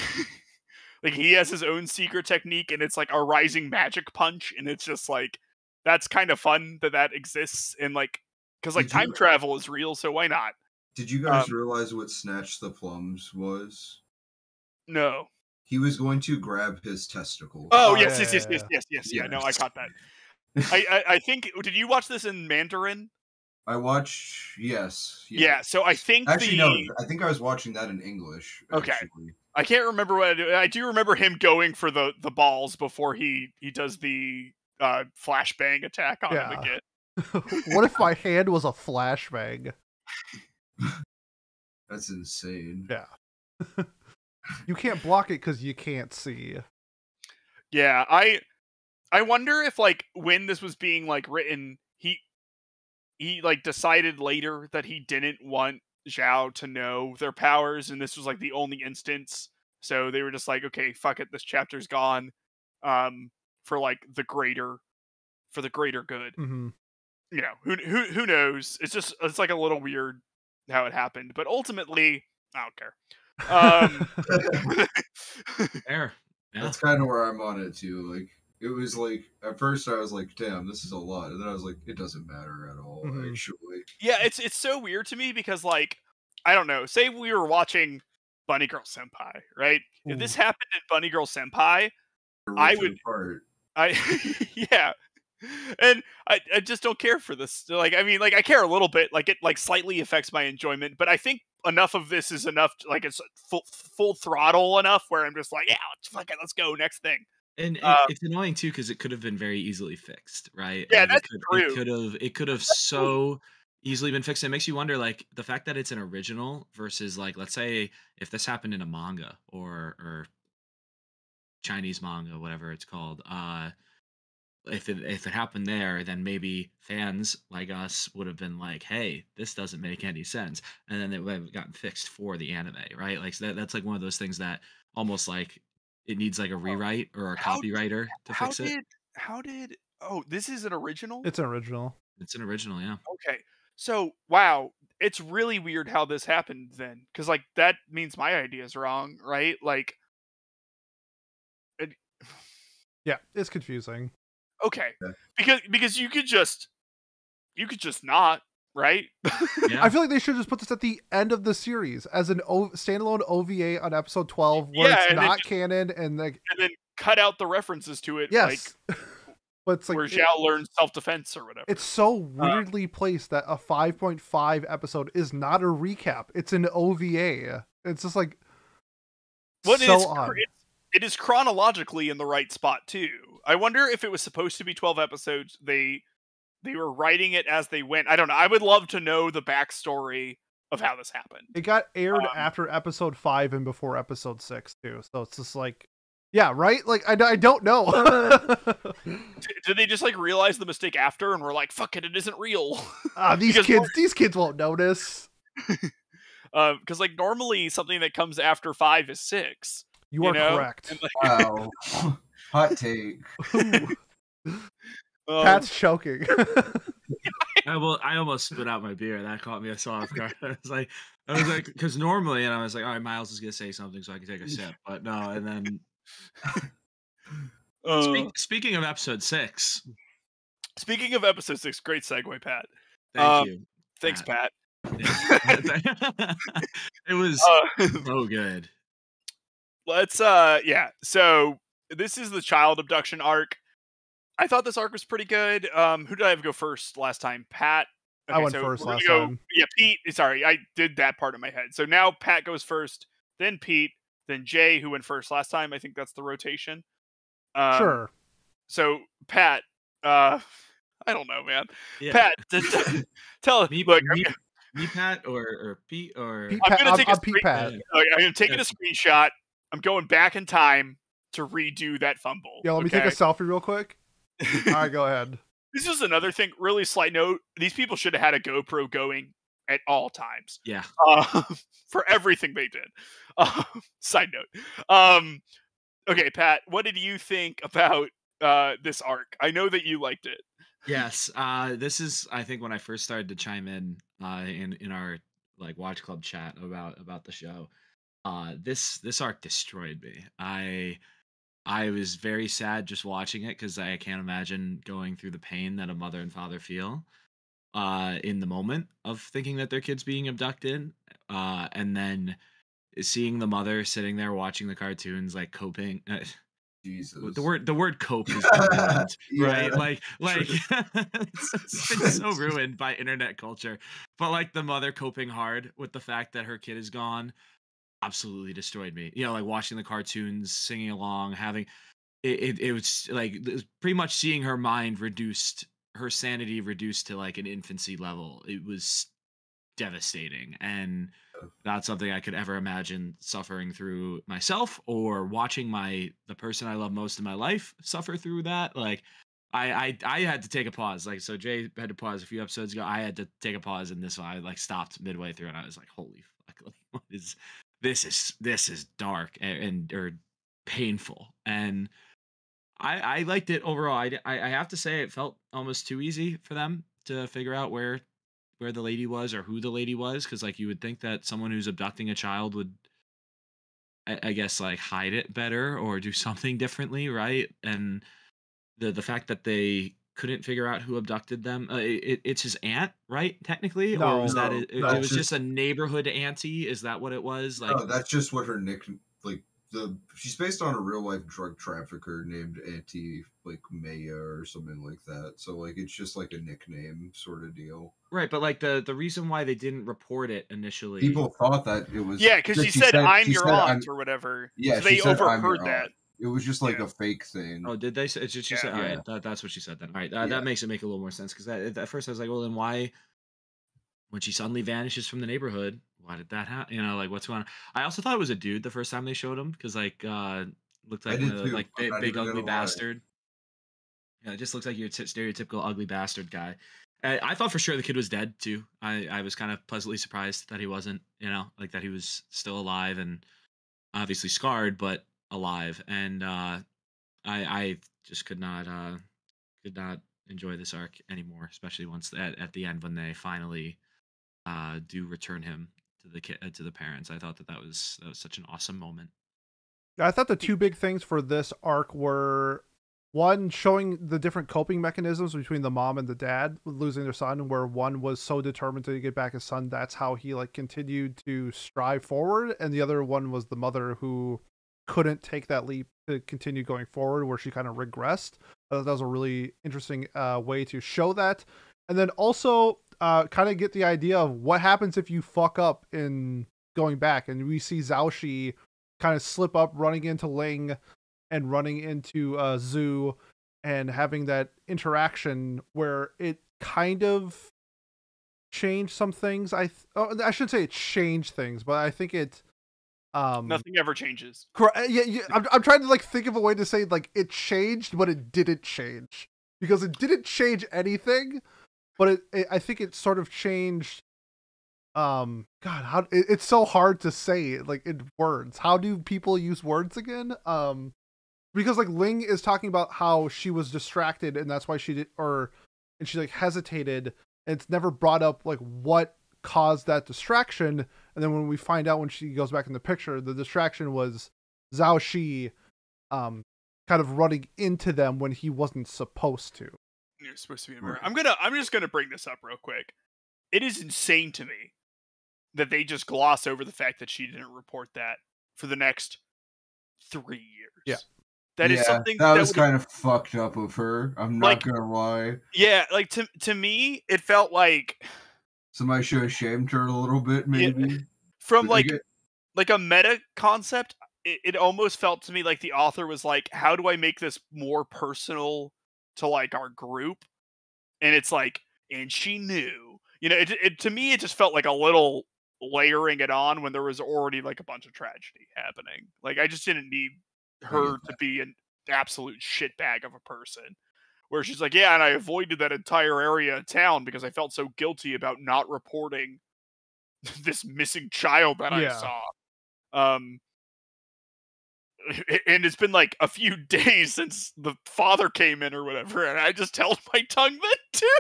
like he has his own secret technique, and it's like a rising magic punch, and it's just like that's kind of fun that exists, and like because like time travel is real, so why not? Did you guys realize what Snatch the Plums was? No. He was going to grab his testicle. Oh, yes. Yeah, no, I caught that. I think, did you watch this in Mandarin? I watched, yes. Yeah, so I think actually, no, I think I was watching that in English. Okay. Actually. I can't remember what I do remember him going for the balls before he does the flashbang attack on him again. What if my hand was a flashbang? That's insane. Yeah. You can't block it because you can't see. Yeah, I wonder if like when this was being like written, he like decided later that he didn't want Zhao to know their powers, and this was like the only instance. So they were just like, okay, fuck it, this chapter's gone, for like the greater good. Mm-hmm. You know, who knows? It's like a little weird how it happened, but ultimately, I don't care. Fair. Yeah. That's kind of where I'm on it too. Like it was like at first I was like, damn, this is a lot, and then I was like, it doesn't matter at all, Mhm. actually. Yeah, it's so weird to me because like I don't know. Say we were watching Bunny Girl Senpai, right? If Ooh. this happened in Bunny Girl Senpai, To I rip it would apart. I yeah. And I just don't care for this. Like I mean, like I care a little bit. Like it like slightly affects my enjoyment, but I think enough of this is enough. Like it's full throttle enough where I'm just like, yeah, let's go next thing. And Uh, it's annoying too because it could have been very easily fixed, right? yeah, Like that's it true. could have so easily been fixed. It makes you wonder, like the fact that it's an original versus like, let's say if this happened in a manga or Chinese manga, whatever it's called. If it happened there, then maybe fans like us would have been like, "Hey, this doesn't make any sense," and then it would have gotten fixed for the anime, right? Like so that's like one of those things that almost like it needs like a Oh, rewrite or a how copywriter to how fix it. did how did oh this is an original? It's an original. It's an original, yeah. Okay. So, wow, it's really weird how this happened then, because like that means my idea is wrong, right? Like, it, Yeah, it's confusing. okay, Yeah. because you could just not, right? Yeah. I feel like they should just put this at the end of the series as an standalone OVA on episode 12 where Yeah, it's and then not just canon and like and then cut out the references to it, like yes. But it's like where Zhao learns self defense or whatever. it's so weirdly placed that a 5.5 episode is not a recap. It's an OVA. It's just like What so is odd. it is chronologically in the right spot too. I wonder if it was supposed to be 12 episodes. They were writing it as they went. I don't know. I would love to know the backstory of how this happened. It got aired after episode 5 and before episode 6 too. So it's just like yeah, right? Like I don't know. Did they just like realize the mistake after and were like, "Fuck it, it isn't real"? These kids won't notice. Because like normally something that comes after 5 is 6. You are know? correct. And, like, Wow. Hot take. Pat's choking. I almost spit out my beer. That caught me off guard. I was like, because normally, and I was like, all right, Miles is gonna say something so I can take a sip, but no. And then speaking of episode 6, speaking of episode 6, great segue, Pat. thank you. Thanks, Pat. Yeah. It was so good. Let's yeah. So this is the child abduction arc. I thought this arc was pretty good. Who did I have go first last time? Pat. I went first we're last gonna time. Yeah, Pete. Sorry, I did that part in my head. So now Pat goes first, then Pete, then Jay, who went first last time. I think that's the rotation. Sure. So Pat, I don't know, man. Yeah. Pat, tell me, look, me, Pat, or Pete, or Pete I'm gonna take a Pete Pat. I'm taking a screenshot. I'm going back in time to redo that fumble. Yeah, let me take a selfie real quick. All right, go ahead. This is another thing. Really slight note: these people should have had a GoPro going at all times. Yeah. For everything they did. Side note. Okay, Pat, what did you think about this arc? I know that you liked it. Yes. This is, I think, when I first started to chime in our like watch club chat about the show. This arc destroyed me. I was very sad just watching it because I can't imagine going through the pain that a mother and father feel in the moment of thinking that their kid's being abducted, and then seeing the mother sitting there watching the cartoons, like coping. Jesus. The word cope is ruined, Yeah. right? Like it's been so ruined by internet culture. But like the mother coping hard with the fact that her kid is gone absolutely destroyed me. You know, like watching the cartoons, singing along, having it was like it was pretty much seeing her mind reduced, her sanity reduced to like an infancy level. It was devastating, and not something I could ever imagine suffering through myself or watching the person I love most in my life suffer through that. Like I had to take a pause. Like, so Jay had to pause a few episodes ago. I had to take a pause, and this one I like stopped midway through, and I was like, holy fuck, like, what is this is dark and or painful. And I liked it overall. I have to say it felt almost too easy for them to figure out where the lady was or who the lady was, because like you would think that someone who's abducting a child would I guess like hide it better or do something differently, right? And the fact that they couldn't figure out who abducted them. It's his aunt, right? Technically, or was No, that No, it that's was just a neighborhood auntie? Is that what it was? Like, no, that's just what her nick like she's based on a real life drug trafficker named Auntie like Maya or something like that. So like it's just like a nickname sort of deal. right? But like the reason why they didn't report it initially. People thought that it was Yeah, because she said, "I'm your aunt" or whatever. Yeah, so she they said I'm overheard your that. aunt. It was just like Yeah. a fake thing. Oh, did they say? Did she say? Yeah. All Yeah. right, that's what she said then. All right, Yeah. that makes it make a little more sense because at first I was like, well, then why? When she suddenly vanishes from the neighborhood, why did that happen? You know, like what's going on? I also thought it was a dude the first time they showed him because looked I like one did of the too. I'm not big even ugly gonna lie. bastard. Yeah, it just looks like your stereotypical ugly bastard guy. I thought for sure the kid was dead too. I was kind of pleasantly surprised that he wasn't, you know, like that he was still alive and obviously scarred, but alive. And I just could not enjoy this arc anymore, especially once at the end when they finally do return him to the to the parents. I thought that was such an awesome moment. I thought the two big things for this arc were one, showing the different coping mechanisms between the mom and the dad with losing their son, where one was so determined to get back his son, that's how he like continued to strive forward, and the other one was the mother who couldn't take that leap to continue going forward, where she kind of regressed. I thought that was a really interesting way to show that, and then also kind of get the idea of what happens if you fuck up in going back, and we see Zhao Shi kind of slip up, running into Ling and running into Zhu, and having that interaction where it kind of changed some things. I shouldn't say it changed things, but I think it Nothing ever changes. yeah, I'm trying to like think of a way to say like it changed, but it didn't change, because it didn't change anything, but I think it sort of changed. God, it's so hard to say like in words. How do people use words again? Because like Ling is talking about how she was distracted and that's why she did, and she like hesitated, and it's never brought up like what caused that distraction. And then when we find out when she goes back in the picture, the distraction was Zhao Shi kind of running into them when he wasn't supposed to. You're supposed to be a mirror. I'm just gonna bring this up real quick. It is insane to me that they just gloss over the fact that she didn't report that for the next 3 years. Yeah. That is something that was kind of fucked up of her. I'm not like, gonna lie. Yeah, like to me, it felt like Somebody should have shamed her a little bit, maybe. Yeah, from But like a meta concept, it almost felt to me like the author was like, how do I make this more personal to like our group? And it's like, and she knew. You know, it to me, it just felt like a little layering it on when there was already like a bunch of tragedy happening. Like, I just didn't need her to be an absolute shitbag of a person. Where she's like, yeah, and I avoided that entire area of town because I felt so guilty about not reporting this missing child that I saw. And it's been like a few days since the father came in or whatever, and I just held my tongue then too.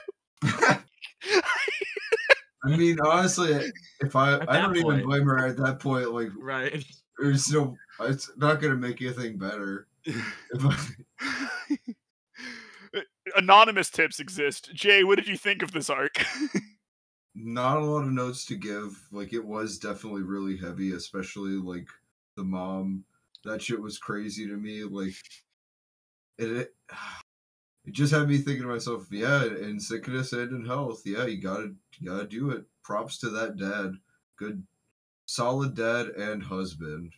I mean, honestly, if I don't even blame her at that point. Like, right? There's no, it's not gonna make anything better. Anonymous tips exist. Jay, what did you think of this arc? Not a lot of notes to give. Like, it was definitely really heavy, especially like the mom. That shit was crazy to me. Like, it just had me thinking to myself, yeah, in sickness and in health, yeah, you gotta do it. Props to that dad. Good, solid dad and husband.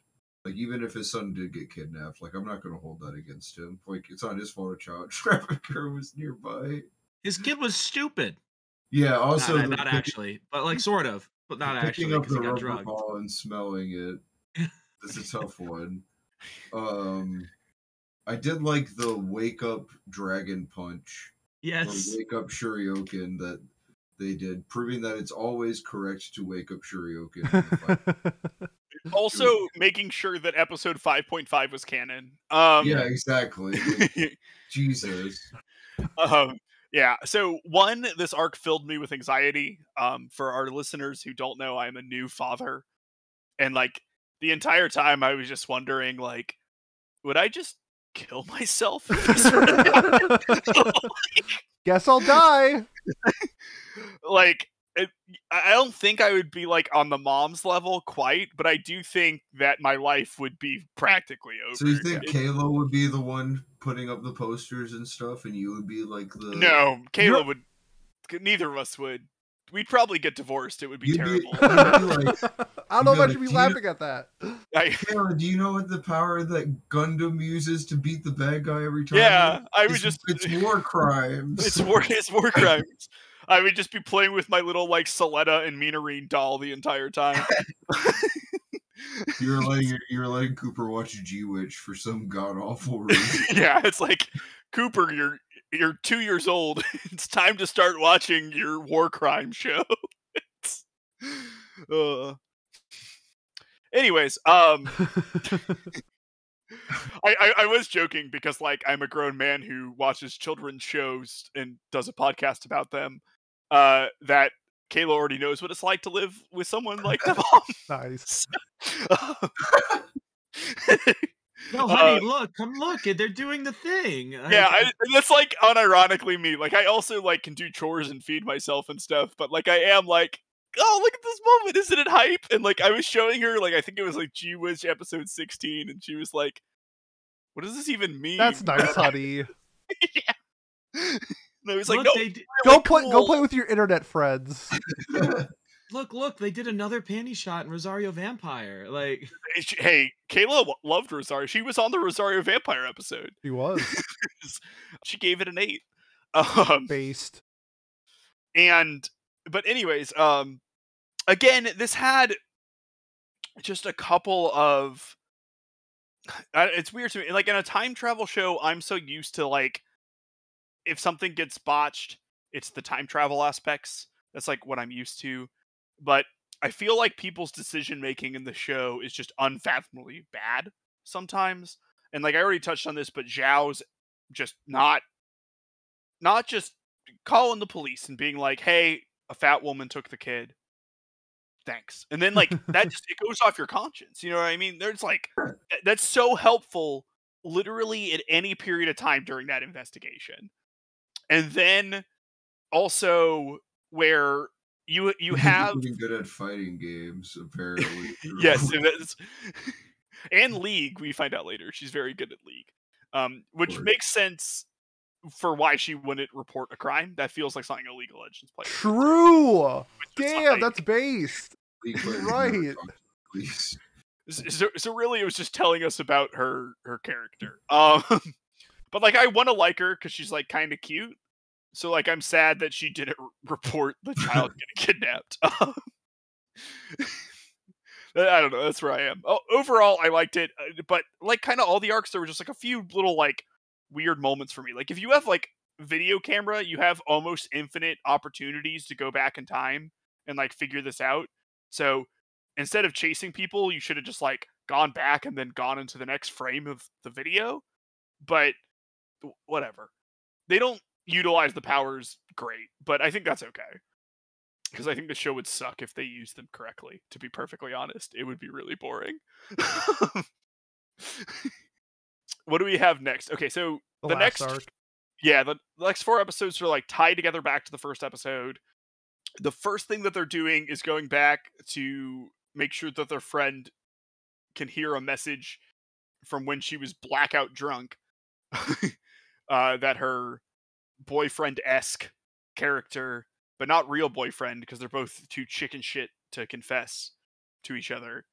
Like, even if his son did get kidnapped, like, I'm not gonna hold that against him. Like, it's not his fault a child trafficker was nearby. His kid was stupid. Yeah, also not actually, but like sort of, but not actually. Picking up the he got rubber drugged. ball and smelling it. That's a tough one. I did like the wake up dragon punch. Yes. Or wake up Shurioken that they did, proving that it's always correct to wake up Shurioken. Also, making sure that episode 5.5 was canon. Yeah, exactly. Like, Jesus. Yeah. So one, this arc filled me with anxiety. For our listeners who don't know, I'm a new father, and like the entire time I was just wondering, like, would I just kill myself. Guess I'll die. Like, I don't think I would be like on the mom's level quite, but I do think that my life would be practically over. So you think Kayla would be the one putting up the posters and stuff, and you would be like the... No, Kayla would. Neither of us would. We'd probably get divorced. It would be terrible. I don't know if I should be laughing at that. Kayla, do you know what the power that Gundam uses to beat the bad guy every time? Yeah, it's war crimes. It's war crimes. I would just be playing with my little like Soletta and Minarine doll the entire time. You're letting Cooper watch G-Witch for some god awful reason. Yeah, it's like, Cooper, you're 2 years old. It's time to start watching your war crime show. Anyways, I was joking because like I'm a grown man who watches children's shows and does a podcast about them. That Kayla already knows what it's like to live with someone like that. Nice. No, honey, look, come look, they're doing the thing. Yeah, that's like unironically me. Like, I also like can do chores and feed myself and stuff, but like I am like, oh, look at this moment, isn't it hype? And like I was showing her, like I think it was like G-Wish episode 16, and she was like, "What does this even mean?" That's nice, honey. Yeah. And I was like, look, "No, go play with your internet friends." Look, they did another panty shot in Rosario Vampire. Like, hey, Kayla loved Rosario. She was on the Rosario Vampire episode. She was. She gave it an 8. Based. But anyways, again, this had just a couple of. It's weird to me. Like in a time travel show, I'm so used to like, if something gets botched, it's the time travel aspects. That's like what I'm used to. But I feel like people's decision making in the show is just unfathomably bad sometimes. And like I already touched on this, but Zhao's just not just calling the police and being like, "Hey, a fat woman took the kid. Thanks." And then like that just, it goes off your conscience. You know what I mean? There's like, that's so helpful literally at any period of time during that investigation. And then also where you have getting good at fighting games, apparently. Yes, and League, we find out later she's very good at League, which makes sense for why she wouldn't report a crime. That feels like something a League of Legends player. True. Damn, that's based. Right. So really, it was just telling us about her character. But like, I want to like her because she's like kind of cute. So like, I'm sad that she didn't report the child getting kidnapped. I don't know. That's where I am. Overall, I liked it, but like kind of all the arcs, there were just like a few little like weird moments for me. Like if you have like video camera, you have almost infinite opportunities to go back in time and like figure this out. So instead of chasing people, you should have just like gone back and then gone into the next frame of the video. But whatever. They don't utilize the powers great, but I think that's okay. Because I think the show would suck if they used them correctly, to be perfectly honest. It would be really boring. What do we have next? Okay, so the next arc. Yeah, the next 4 episodes are like tied together back to the first episode. The first thing that they're doing is going back to make sure that their friend can hear a message from when she was blackout drunk. That her boyfriend-esque character, but not real boyfriend, because they're both too chicken shit to confess to each other.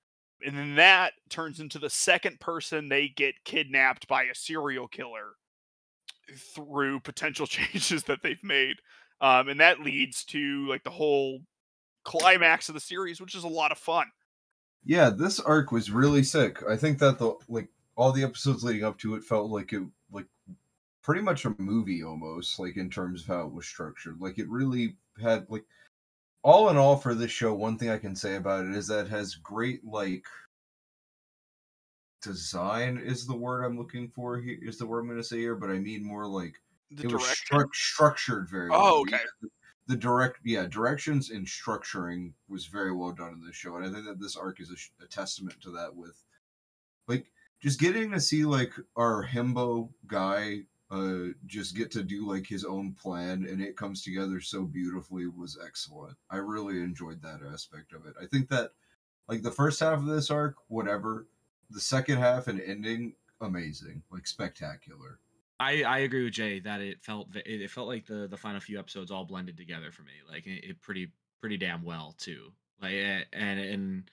And then that turns into the second person they get kidnapped by a serial killer through potential changes that they've made. And that leads to like the whole climax of the series, which is a lot of fun. Yeah, this arc was really sick. I think that all the episodes leading up to it felt like it pretty much a movie almost, like in terms of how it was structured. Like it really had like, all in all for this show, one thing I can say about it is that it has great like design is the word I'm looking for here, is the word I'm going to say here, but I mean more like it was structured very well. Oh, okay. The directions and structuring was very well done in this show, and I think that this arc is a testament to that. With like just getting to see like our himbo guy just get to do like his own plan and it comes together so beautifully was excellent. I really enjoyed that aspect of it. I think that like the first half of this arc, whatever, the second half and ending, amazing, like spectacular. I agree with Jay that it felt like the final few episodes all blended together for me, like it pretty damn well too. Like and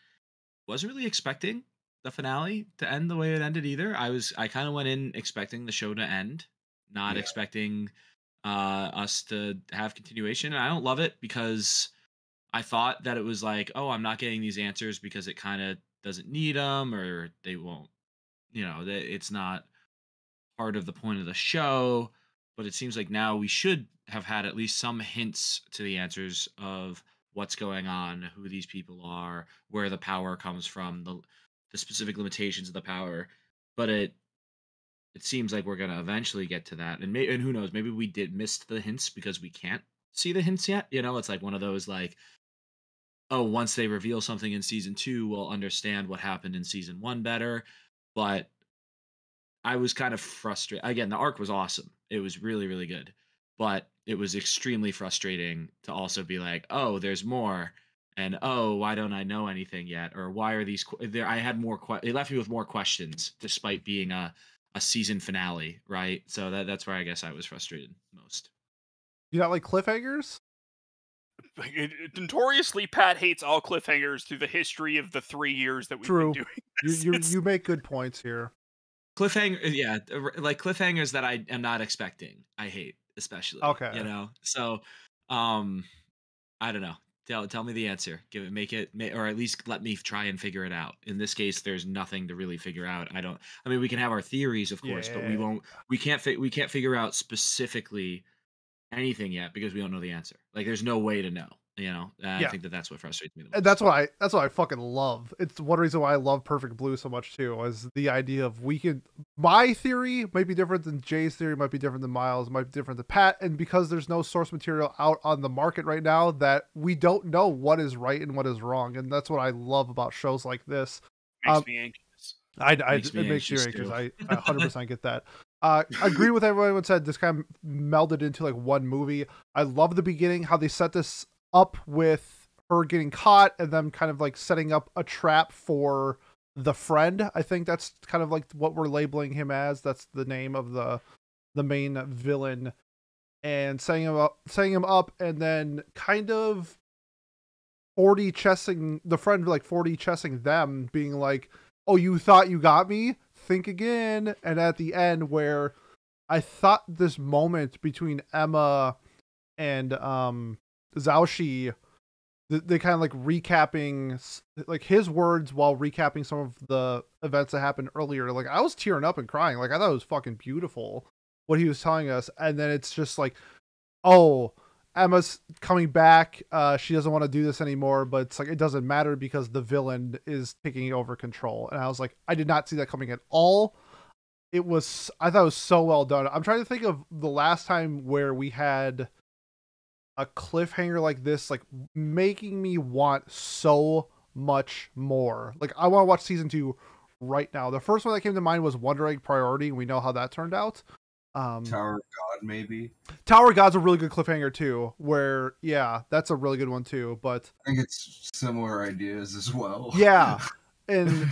wasn't really expecting the finale to end the way it ended either. I kind of went in expecting the show to end, not Yeah. expecting us to have continuation. And I don't love it because I thought that it was like, oh, I'm not getting these answers because it kind of doesn't need them or they won't, that it's not part of the point of the show. But it seems like now we should have had at least some hints to the answers of what's going on, who these people are, where the power comes from, the specific limitations of the power. But it seems like we're gonna eventually get to that, and and who knows, maybe we did miss the hints because we can't see the hints yet. It's like one of those like, oh, once they reveal something in season 2, we'll understand what happened in season 1 better. But I was kind of frustrated. Again, the arc was awesome. It was really, really good. But it was extremely frustrating to also be like, oh, there's more. And oh, why don't I know anything yet? Or why are these there? I had more it left me with more questions despite being a season finale, right? So that's where I guess I was frustrated most. You not like cliffhangers? Notoriously, Pat hates all cliffhangers through the history of the 3 years that we've True. been doing this. You make good points here. Cliffhanger, yeah, like cliffhangers that I am not expecting. I hate, especially. Okay. So, I don't know. Tell me the answer. Or at least let me try and figure it out. In this case, there's nothing to really figure out. I mean, we can have our theories, of course, but we can't figure out specifically anything yet because we don't know the answer. Like, there's no way to know. I think that's what frustrates me the most. And that's what I fucking love. It's one reason why I love Perfect Blue so much too, is the idea of my theory might be different than Jay's theory, might be different than Miles, might be different than Pat, and because there's no source material out on the market right now, that we don't know what is right and what is wrong, and that's what I love about shows like this. Makes me anxious. It makes you anxious. I 100% get that. Agree with everyone said. This kind of melded into like one movie. I love the beginning, how they set this up with her getting caught and them kind of like setting up a trap for the friend. I think that's kind of like what we're labeling him as. That's the name of the main villain, and setting him up, and then kind of 40 chessing the friend, like 40 chessing them, being like, oh, you thought you got me? Think again. And at the end, where I thought this moment between Emma and Zhaoxi, they kind of like recapping like his words while recapping some of the events that happened earlier. Like, I was tearing up and crying. Like, I thought it was fucking beautiful what he was telling us. And then it's just like, oh, Emma's coming back. She doesn't want to do this anymore, but it's like, it doesn't matter because the villain is taking over control. And I was like, I did not see that coming at all. I thought it was so well done. I'm trying to think of the last time where we had a cliffhanger like this, like making me want so much more. Like, I want to watch season 2 right now. The first one that came to mind was Wonder Egg Priority, and we know how that turned out. Tower of God, maybe. Tower of God's a really good cliffhanger too, where that's a really good one too. But I think it's similar ideas as well. Yeah, and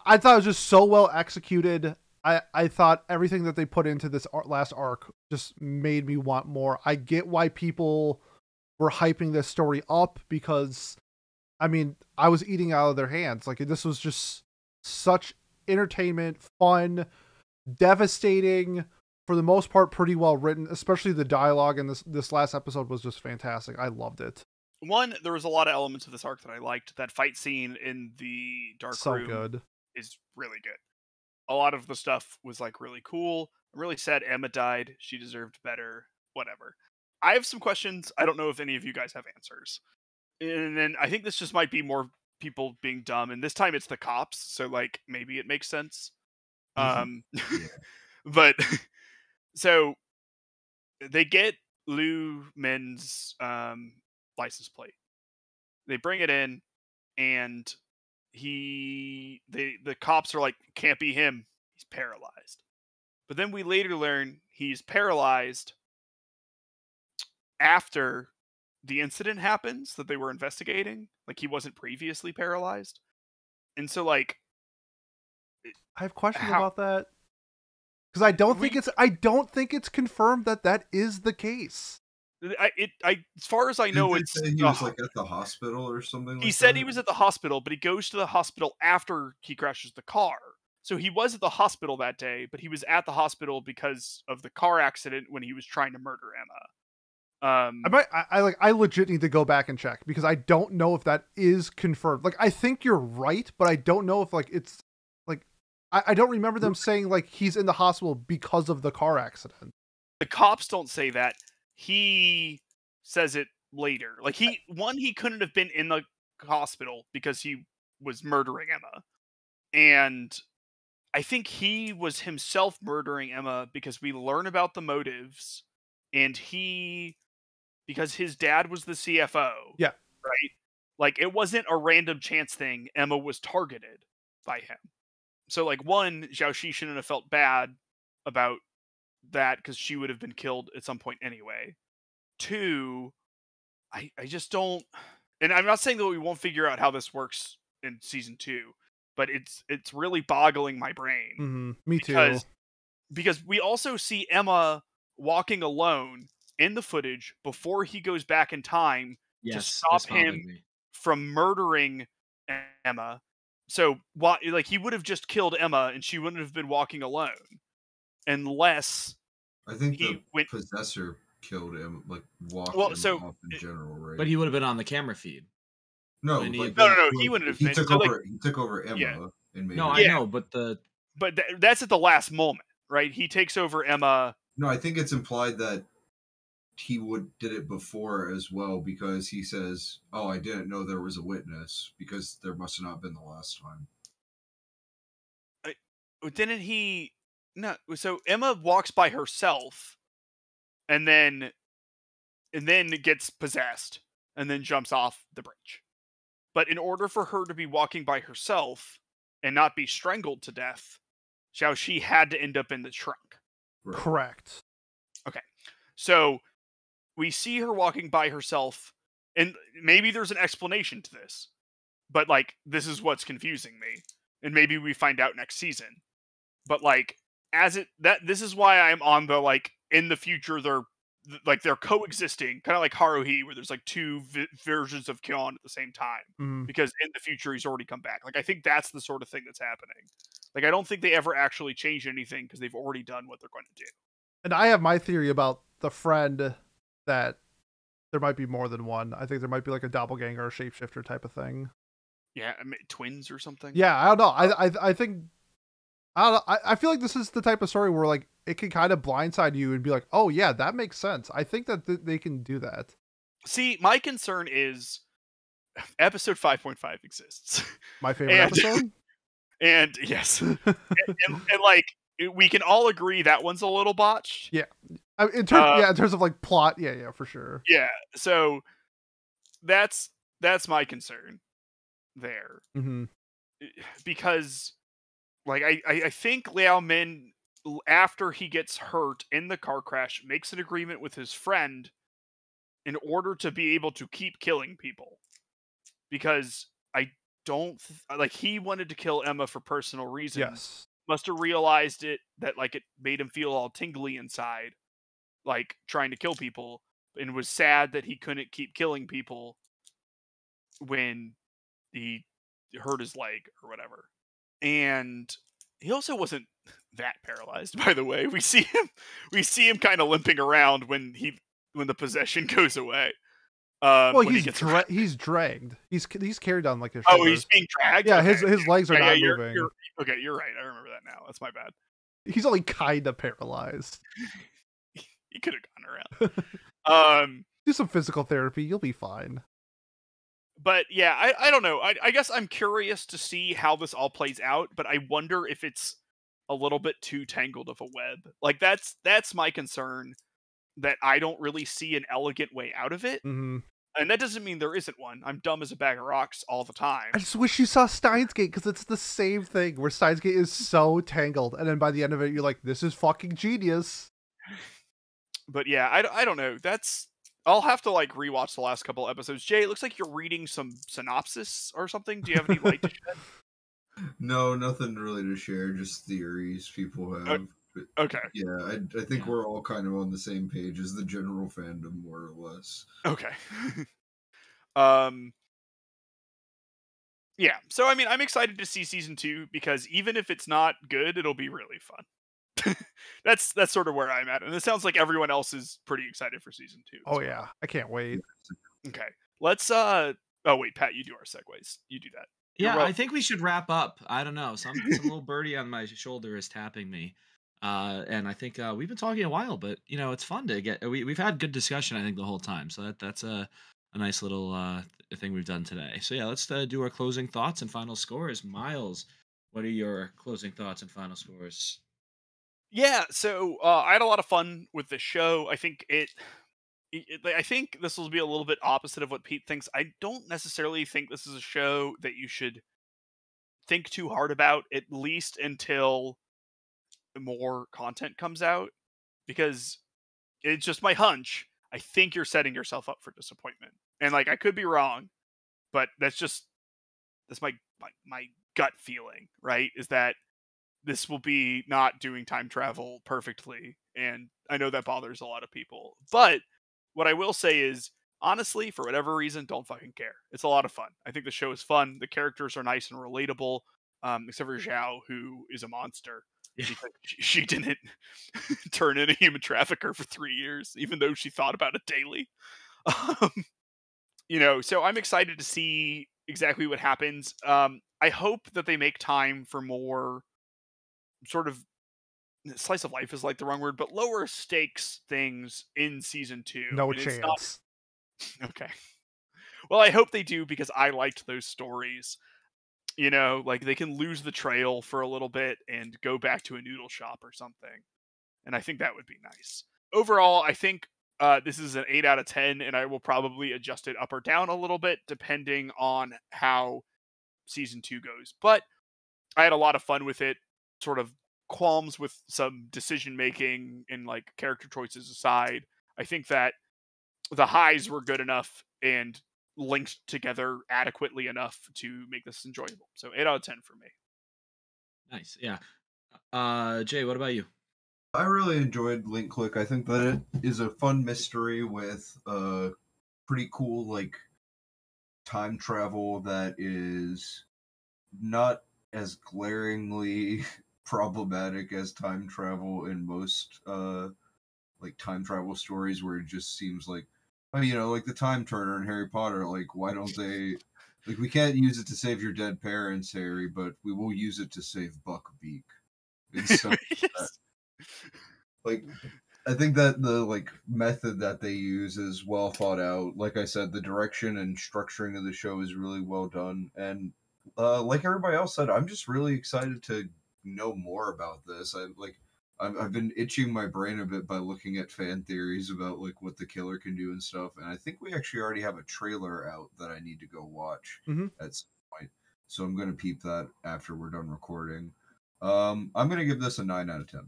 I thought it was just so well executed. I thought everything that they put into this last arc just made me want more. I get why people were hyping this story up, because, I mean, I was eating out of their hands. Like, this was just such entertainment, fun, devastating, for the most part, pretty well written, especially the dialogue in this last episode was just fantastic. I loved it. One, there was a lot of elements of this arc that I liked. That fight scene in the dark room good. Is really good. A lot of the stuff was like really cool. I'm really sad Emma died. She deserved better. Whatever. I have some questions. I don't know if any of you guys have answers. And then I think this just might be more people being dumb. And this time it's the cops. So like maybe it makes sense. But so they get Lu Min's license plate. They bring it in, and the cops are like, can't be him. He's paralyzed. But then we later learn he's paralyzed after the incident happens that they were investigating. Like, he wasn't previously paralyzed. And so, like, I have questions about that. Because I don't think it's confirmed that is the case. As far as I know, it's he was like at the hospital or something. He said he was at the hospital, but he goes to the hospital after he crashes the car. So he was at the hospital that day, but he was at the hospital because of the car accident when he was trying to murder Emma. I legit need to go back and check because I don't know if that is confirmed. Like, I think you're right, but I don't know if like it's like I don't remember them saying like he's in the hospital because of the car accident. The cops don't say that. He says it later. Like, he couldn't have been in the hospital because he was murdering Emma. And I think he was himself murdering Emma because we learn about the motives, and because his dad was the CFO. Yeah. Right? Like, it wasn't a random chance thing. Emma was targeted by him. So, like, one, Xiaoxi shouldn't have felt bad about that because she would have been killed at some point anyway. Two, I just don't, and I'm not saying that we won't figure out how this works in season 2, but it's really boggling my brain. Mm-hmm. Me too. Because we also see Emma walking alone in the footage before he goes back in time to stop him from murdering Emma. So like, he would have just killed Emma and she wouldn't have been walking alone unless I think the possessor killed him, like walked him off in general, right? But he would have been on the camera feed. No, he wouldn't have been. He took over Emma. Yeah. And made I know, but that's at the last moment, right? He takes over Emma. No, I think it's implied that he did it before as well, because he says, "Oh, I didn't know there was a witness because there must have not been the last time." Didn't he? No. So Emma walks by herself, and then gets possessed, and then jumps off the bridge. But in order for her to be walking by herself and not be strangled to death, Xiaoxi had to end up in the trunk. Right. Correct. Okay. So we see her walking by herself, and maybe there's an explanation to this, but like, this is what's confusing me, and maybe we find out next season. But like, this is why I'm on the, like, in the future they're coexisting, kind of like Haruhi, where there's like two versions of Kyon at the same time, because in the future he's already come back. Like, I think that's the sort of thing that's happening. Like, I don't think they ever actually change anything because they've already done what they're going to do. And I have my theory about the friend, that there might be more than one. I think there might be like a doppelganger or shapeshifter type of thing. Yeah, I mean, twins or something. Yeah, I don't know. I think, I don't know. I feel like this is the type of story where like it can kind of blindside you and be like, oh yeah, that makes sense. I think that they can do that. See, my concern is episode 5.5 exists. My favorite episode. And yes, and like, we can all agree that one's a little botched. Yeah, in terms of like plot, yeah, for sure. Yeah, so that's my concern there, because like I think Liao Min, after he gets hurt in the car crash, makes an agreement with his friend in order to be able to keep killing people, because I don't like, he wanted to kill Emma for personal reasons. Yes. Must have realized that like it made him feel all tingly inside, like trying to kill people, and was sad that he couldn't keep killing people when he hurt his leg or whatever. And he also wasn't that paralyzed, by the way. We see him kind of limping around when the possession goes away. Well, he's dragged. He's carried on like his shoulders. Oh, he's being dragged? Yeah, okay. his legs are not moving. You're right. I remember that now. That's my bad. He's only kind of paralyzed. He could have gone around. Do some physical therapy. You'll be fine. But yeah, I don't know. I guess I'm curious to see how this all plays out, but I wonder if it's a little bit too tangled of a web. Like, that's my concern, that I don't really see an elegant way out of it. And that doesn't mean there isn't one. I'm dumb as a bag of rocks all the time. I just wish you saw Steins Gate, because it's the same thing, where Steins Gate is so tangled, and then by the end of it, you're like, this is fucking genius. But yeah, I don't know. I'll have to like rewatch the last couple episodes. Jay, it looks like you're reading some synopsis or something. Do you have any light to shed? No, nothing really to share. Just theories people have. But Okay. yeah, I think we're all kind of on the same page as the general fandom, more or less. Okay. Yeah. So I mean, I'm excited to see season 2 because even if it's not good, it'll be really fun. That's sort of where I'm at, and it sounds like everyone else is pretty excited for season 2. Oh yeah, I can't wait. Okay. Let's oh wait, Pat, you do our segues. You do that. Yeah, I think we should wrap up. I don't know. Some little birdie on my shoulder is tapping me. And I think we've been talking a while, but it's fun to get. We've had good discussion, I think, the whole time. So that's a nice little thing we've done today. So yeah, let's do our closing thoughts and final scores. Miles, what are your closing thoughts and final scores? Yeah, so I had a lot of fun with the show. I think I think this will be a little bit opposite of what Pete thinks. I don't necessarily think this is a show that you should think too hard about, at least until more content comes out, because it's just my hunch. I think you're setting yourself up for disappointment, and like I could be wrong, but that's my gut feeling. Right? Is that this will be not doing time travel perfectly, and I know that bothers a lot of people. But what I will say is, honestly, for whatever reason, don't fucking care. It's a lot of fun. I think the show is fun. The characters are nice and relatable, except for Zhao, who is a monster. Because she didn't turn in a human trafficker for 3 years, even though she thought about it daily. So I'm excited to see exactly what happens. I hope that they make time for more sort of slice of life is like the wrong word, but lower stakes things in season 2. No chance. Okay. Well, I hope they do, because I liked those stories. Like they can lose the trail for a little bit and go back to a noodle shop or something. And I think that would be nice. Overall, I think this is an 8 out of 10, and I will probably adjust it up or down a little bit depending on how season 2 goes. But I had a lot of fun with it. Sort of qualms with some decision making and like character choices aside, I think that the highs were good enough and linked together adequately enough to make this enjoyable. So 8 out of 10 for me. Nice. Yeah. Jay, what about you? I really enjoyed Link Click. I think that it is a fun mystery with pretty cool like time travel that is not as glaringly problematic as time travel in most like time travel stories, where it just seems like, like the Time Turner in Harry Potter. Like, why don't they? Like, we can't use it to save your dead parents, Harry, but we will use it to save Buckbeak. And stuff like that. Like, I think that the like method that they use is well thought out. Like I said, the direction and structuring of the show is really well done, and like everybody else said, I'm just really excited to know more about this. I've been itching my brain a bit by looking at fan theories about like what the killer can do and stuff, and I think we actually already have a trailer out that I need to go watch at some point. So I'm gonna peep that after we're done recording. I'm gonna give this a 9 out of 10.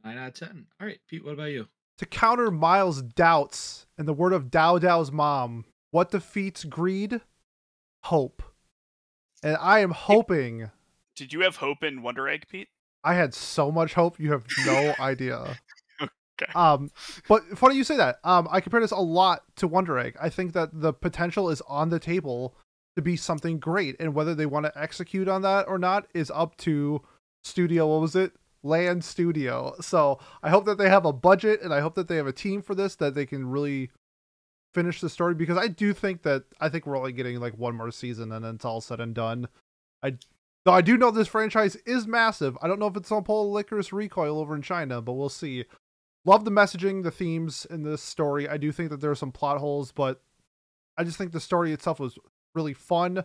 9 out of 10. All right, Pete, what about you? To counter Miles' doubts, in the word of Dao Dao's mom, what defeats greed? Hope. And I am hoping. Did you have hope in Wonder Egg, Pete? I had so much hope, you have no idea. Okay. But funny you say that. I compare this a lot to Wonder Egg. I think that the potential is on the table to be something great, and whether they want to execute on that or not is up to studio. What was it? Land Studio. So I hope that they have a budget, and I hope that they have a team for this, that they can really finish the story, because I think we're only getting like one more season and then it's all said and done. Though I do know this franchise is massive. I don't know if it's on pull Licorice Recoil over in China, but we'll see. Love the messaging, the themes in this story. I do think that there are some plot holes, but I just think the story itself was really fun.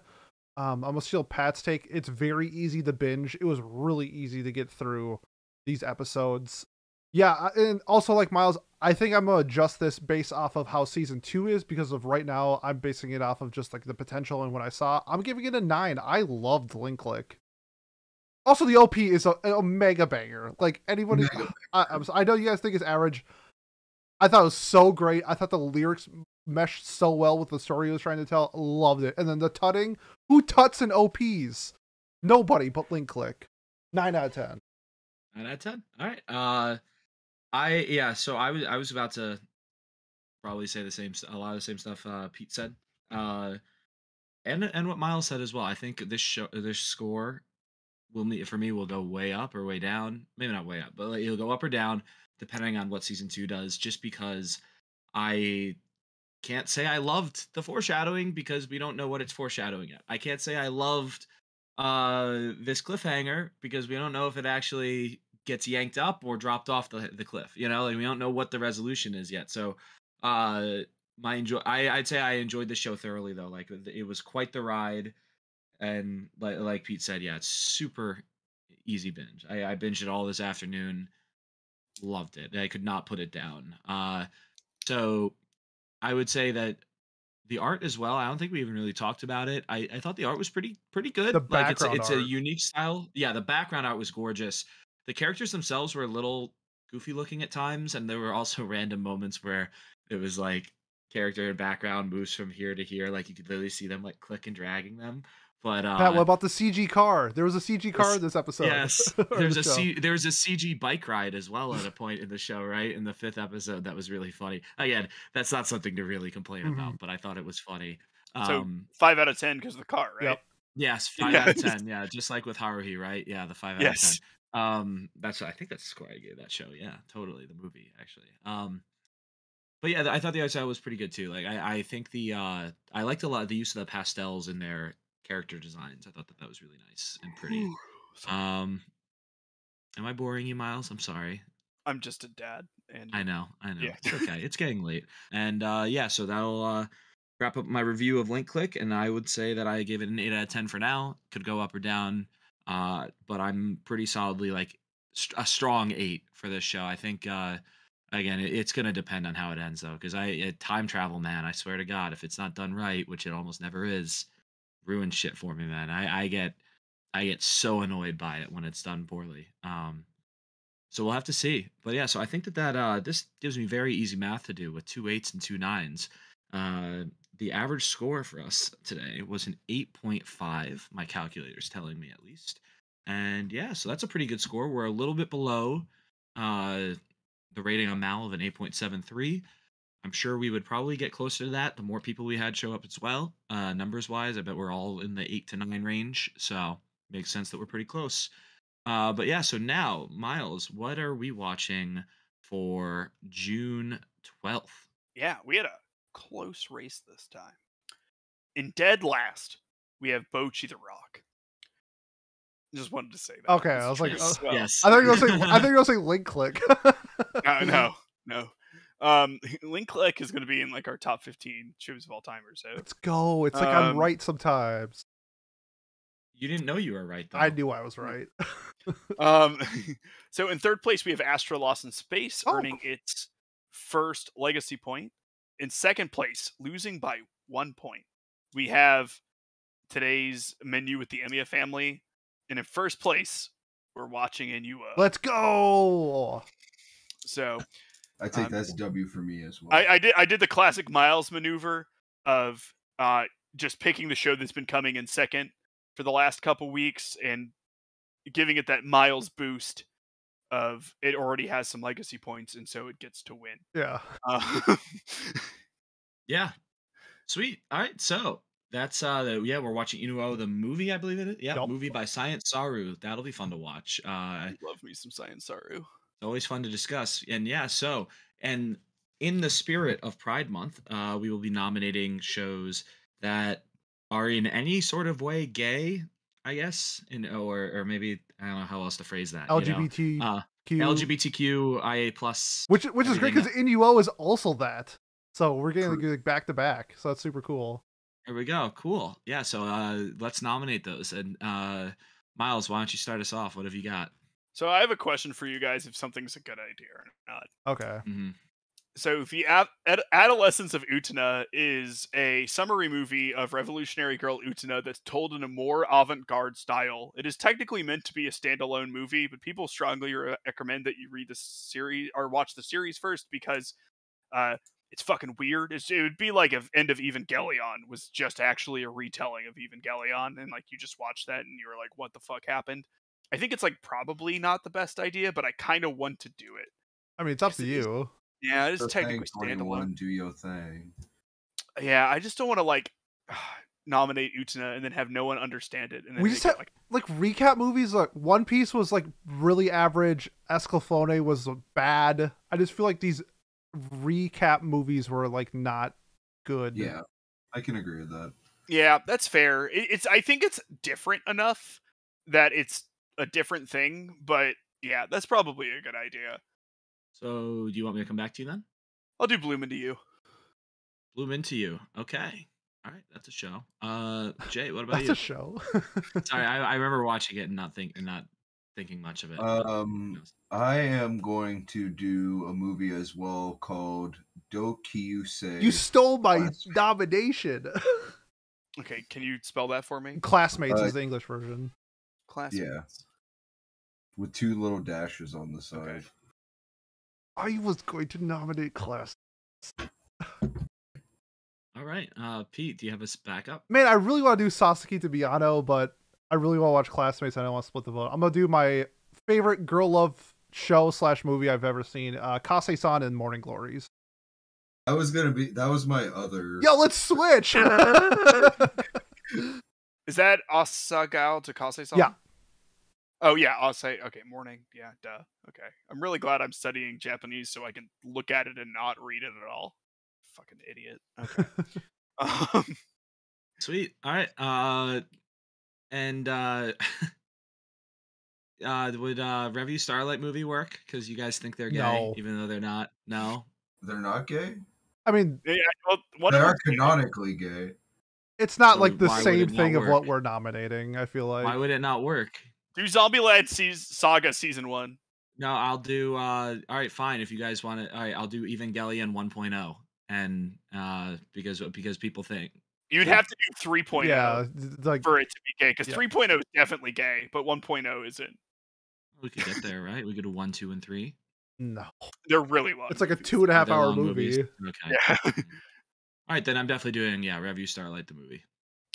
I'm gonna steal Pat's take. It's very easy to binge. It was really easy to get through these episodes. Yeah, and also like Miles, I think I'm gonna adjust this based off of how season 2 is, because of right now I'm basing it off of just like the potential and what I saw. I'm giving it a 9. I loved Link Click. Also, the OP is a mega banger. Like anyone, I know you guys think it's average. I thought it was so great. I thought the lyrics meshed so well with the story he was trying to tell. Loved it. And then the tutting. Who tuts in OPs? Nobody but Link Click. 9 out of 10. 9 out of 10. All right. So I was about to probably say a lot of the same stuff Pete said. And what Miles said as well. I think this score will go way up or way down. Maybe not way up, but like, it'll go up or down depending on what season 2 does, just because I can't say I loved the foreshadowing because we don't know what it's foreshadowing yet. I can't say I loved this cliffhanger because we don't know if it actually gets yanked up or dropped off the cliff. You know, like we don't know what the resolution is yet. So I'd say I enjoyed the show thoroughly though. Like it was quite the ride. And like Pete said, yeah, it's super easy binge. I binged it all this afternoon. Loved it. I could not put it down. So I would say that the art as well. I don't think we even really talked about it. I thought the art was pretty good. The Like it's background a art. unique style. Yeah, the background art was gorgeous. The characters themselves were a little goofy looking at times, and there were also random moments where it was like character and background moves from here to here. Like you could literally see them like click and dragging them. But Pat, what about the CG car? There was a CG car in this episode. Yes, there's a CG bike ride as well at a point in the show, right? In the 5th episode, that was really funny. Again, that's not something to really complain about, but I thought it was funny. So 5 out of 10 because of the car, right? Yep. Yes, 5 out of 10. Yeah, just like with Haruhi, right? Yeah, the 5 out of 10. I think that's the score I gave that show. Yeah, totally. The movie actually. But yeah, I thought the art style was pretty good too. Like I think I liked a lot of the use of the pastels in their character designs. I thought that was really nice and pretty. Am I boring you, Miles? I'm sorry. I'm just a dad, and I know. Yeah. It's okay. It's getting late, and so that'll wrap up my review of Link Click. And I would say that I gave it an 8 out of 10 for now. Could go up or down, but I'm pretty solidly like a strong 8 for this show. I think again, it's gonna depend on how it ends though, because time travel, man. I swear to God, if it's not done right, which it almost never is, ruins shit for me, man. I get so annoyed by it when it's done poorly. So we'll have to see. But yeah, so I think that this gives me very easy math to do with 2 8s and 2 9s. The average score for us today was an 8.5. My calculator's telling me at least. And yeah, so that's a pretty good score. We're a little bit below the rating on Mal of an 8.73. I'm sure we would probably get closer to that the more people we had show up as well. Numbers wise, I bet we're all in the 8 to 9 range. So makes sense that we're pretty close. But yeah, so now, Miles, what are we watching for June 12th? Yeah, we had a close race this time. In dead last, we have Bochi the Rock. Just wanted to say that. Okay, I was like, yes. I think you're gonna say Link Click. No. Link Click is going to be in like our top 15 shows of all time or so. Let's go. It's like I'm right sometimes. You didn't know you were right, though. I knew I was right. So in third place, we have Astra Lost in Space, earning its first legacy point. In second place, losing by 1 point, we have today's menu with the Emiya family. And in first place, we're watching Inua. Let's go. So I think that's a W for me as well. I did the classic Miles maneuver of just picking the show that's been coming in second for the last couple weeks and giving it that Miles boost of it already has some legacy points, and so it gets to win. Yeah. Yeah. Sweet. All right. So that's we're watching Inuo, the movie, I believe it is. Yeah, Yep. Movie by Science Saru. That'll be fun to watch. I love me some Science Saru. Always fun to discuss. And yeah, and in the spirit of Pride Month, we will be nominating shows that are in any sort of way gay, I guess, or maybe I don't know how else to phrase that. LGBTQ. LGBTQIA plus. Which is great because Inuo is also that. So we're getting like back to back. So that's super cool. There we go. Cool. Yeah. So let's nominate those. And Miles, why don't you start us off? What have you got? So I have a question for you guys if something's a good idea or not. Okay. Mm-hmm. So the Adolescence of Utena is a summary movie of revolutionary girl Utena that's told in a more avant-garde style. It is technically meant to be a standalone movie, but people strongly recommend that you read the series or watch the series first because it's fucking weird. It would be like if End of Evangelion was just actually a retelling of Evangelion, and like you just watched that and you were like, what the fuck happened? I think it's like probably not the best idea, but I kind of want to do it. I mean, it's up to you. Yeah, it is So technically thing, standalone. 21, do your thing. Yeah, I just don't want to like nominate Utena and then have no one understand it. And then We just had like recap movies. Like One Piece was like really average. Escaflowne was bad. I just feel like these recap movies were like not good. Yeah, I can agree with that. Yeah, that's fair. It's I think it's different enough that it's a different thing, but yeah, that's probably a good idea. So, do you want me to come back to you then? I'll do Bloom Into You. Bloom Into You. Okay. All right, that's a show. Jay, what about That's you? a show. Sorry, I remember watching it and not thinking much of it. I am going to do a movie as well called WDYSA. You stole my nomination. Okay, can you spell that for me? Classmates is the English version. Classmates. Yeah. With 2 little dashes on the side. Okay. I was going to nominate Class. All right, Pete, do you have a backup? Man, I really want to do Sasaki to Biyano, but I really want to watch Classmates. I don't want to split the vote. I'm gonna do my favorite girl love show / movie I've ever seen, Kase-san and Morning Glories. That was my other. Yo, let's switch. Is that Asagao to Kase-san? Yeah. Oh yeah, I'll say okay. Morning, yeah, duh. Okay, I'm really glad I'm studying Japanese so I can look at it and not read it at all. Fucking idiot. Okay. Sweet. All right. And would Revue Starlight movie work? Because you guys think they're gay, No. even though they're not. No. They're not gay? I mean, Yeah, well, They are canonically gay. it's not So like the why would same it not thing of work? what we're nominating. I feel like. Why would it not work? do Zombieland Saga Season 1. No, I'll do. All right, fine. If you guys want it, all right, I'll do Evangelion 1.0, and because people think You'd have to do 3.0 Yeah, like for it to be gay, because yeah. 3.0 is definitely gay, but 1.0 isn't. we could get there, right? We could do 1, 2, and 3. no. They're really long. It's like a movies. 2.5 They're hour long movie. movies. Okay. Yeah. All right, then I'm definitely doing Revue Starlight the movie.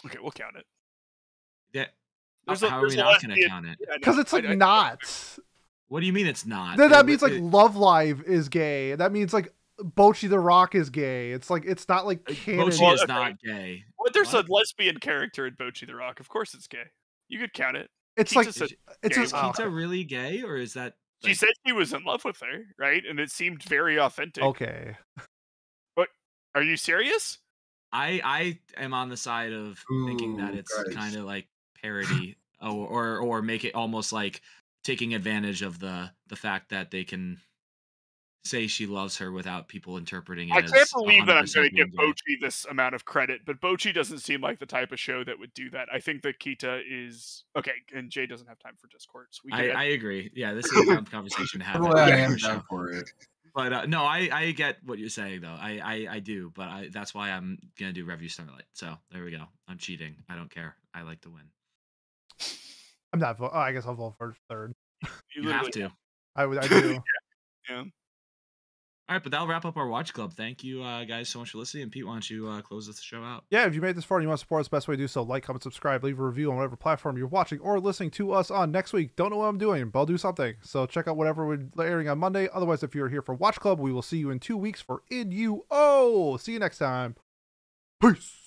Okay, we'll count it. Yeah. There's How are we not going to count it? Yeah, no, Because it's like not. What do you mean it's not? Then that means like Love Live is gay. That means like Bocchi the Rock is gay. It's like it's not like canon. Bocchi is not gay. Well, there's What? a lesbian character in Bocchi the Rock. Of course it's gay. You could count it. It's Kita like said it's gay. just Is Kita really gay, or is that? She said she was in love with her, right? And it seemed very authentic. okay. Are you serious? I am on the side of thinking that Ooh, it's guys. kind of like parody, or make it almost like taking advantage of the fact that they can say she loves her without people interpreting it. I as can't believe that I'm 100% going to give being gay. Bocchi this amount of credit, but Bocchi doesn't seem like the type of show that would do that. I think that Kita is okay, and Jay doesn't have time for Discord. So I agree. Yeah, this is a dumb conversation to have. Well, at I the am show. down for it. But no, I get what you're saying though. I do, but that's why I'm gonna do Revue Starlight. So there we go. I'm cheating. I don't care. I like to win. I'm not. I guess I'll vote for third. You have to. I do. Yeah. All right, but that'll wrap up our watch club. Thank you guys so much for listening. And Pete, why don't you close this show out? Yeah, if you made this far and you want to support us, the best way to do so, like, comment, subscribe, leave a review on whatever platform you're watching or listening to us on. Next week, don't know what I'm doing, but I'll do something. So check out whatever we're airing on Monday. Otherwise, if you're here for Watch Club, we will see you in 2 weeks for In You. Oh, see you next time. Peace.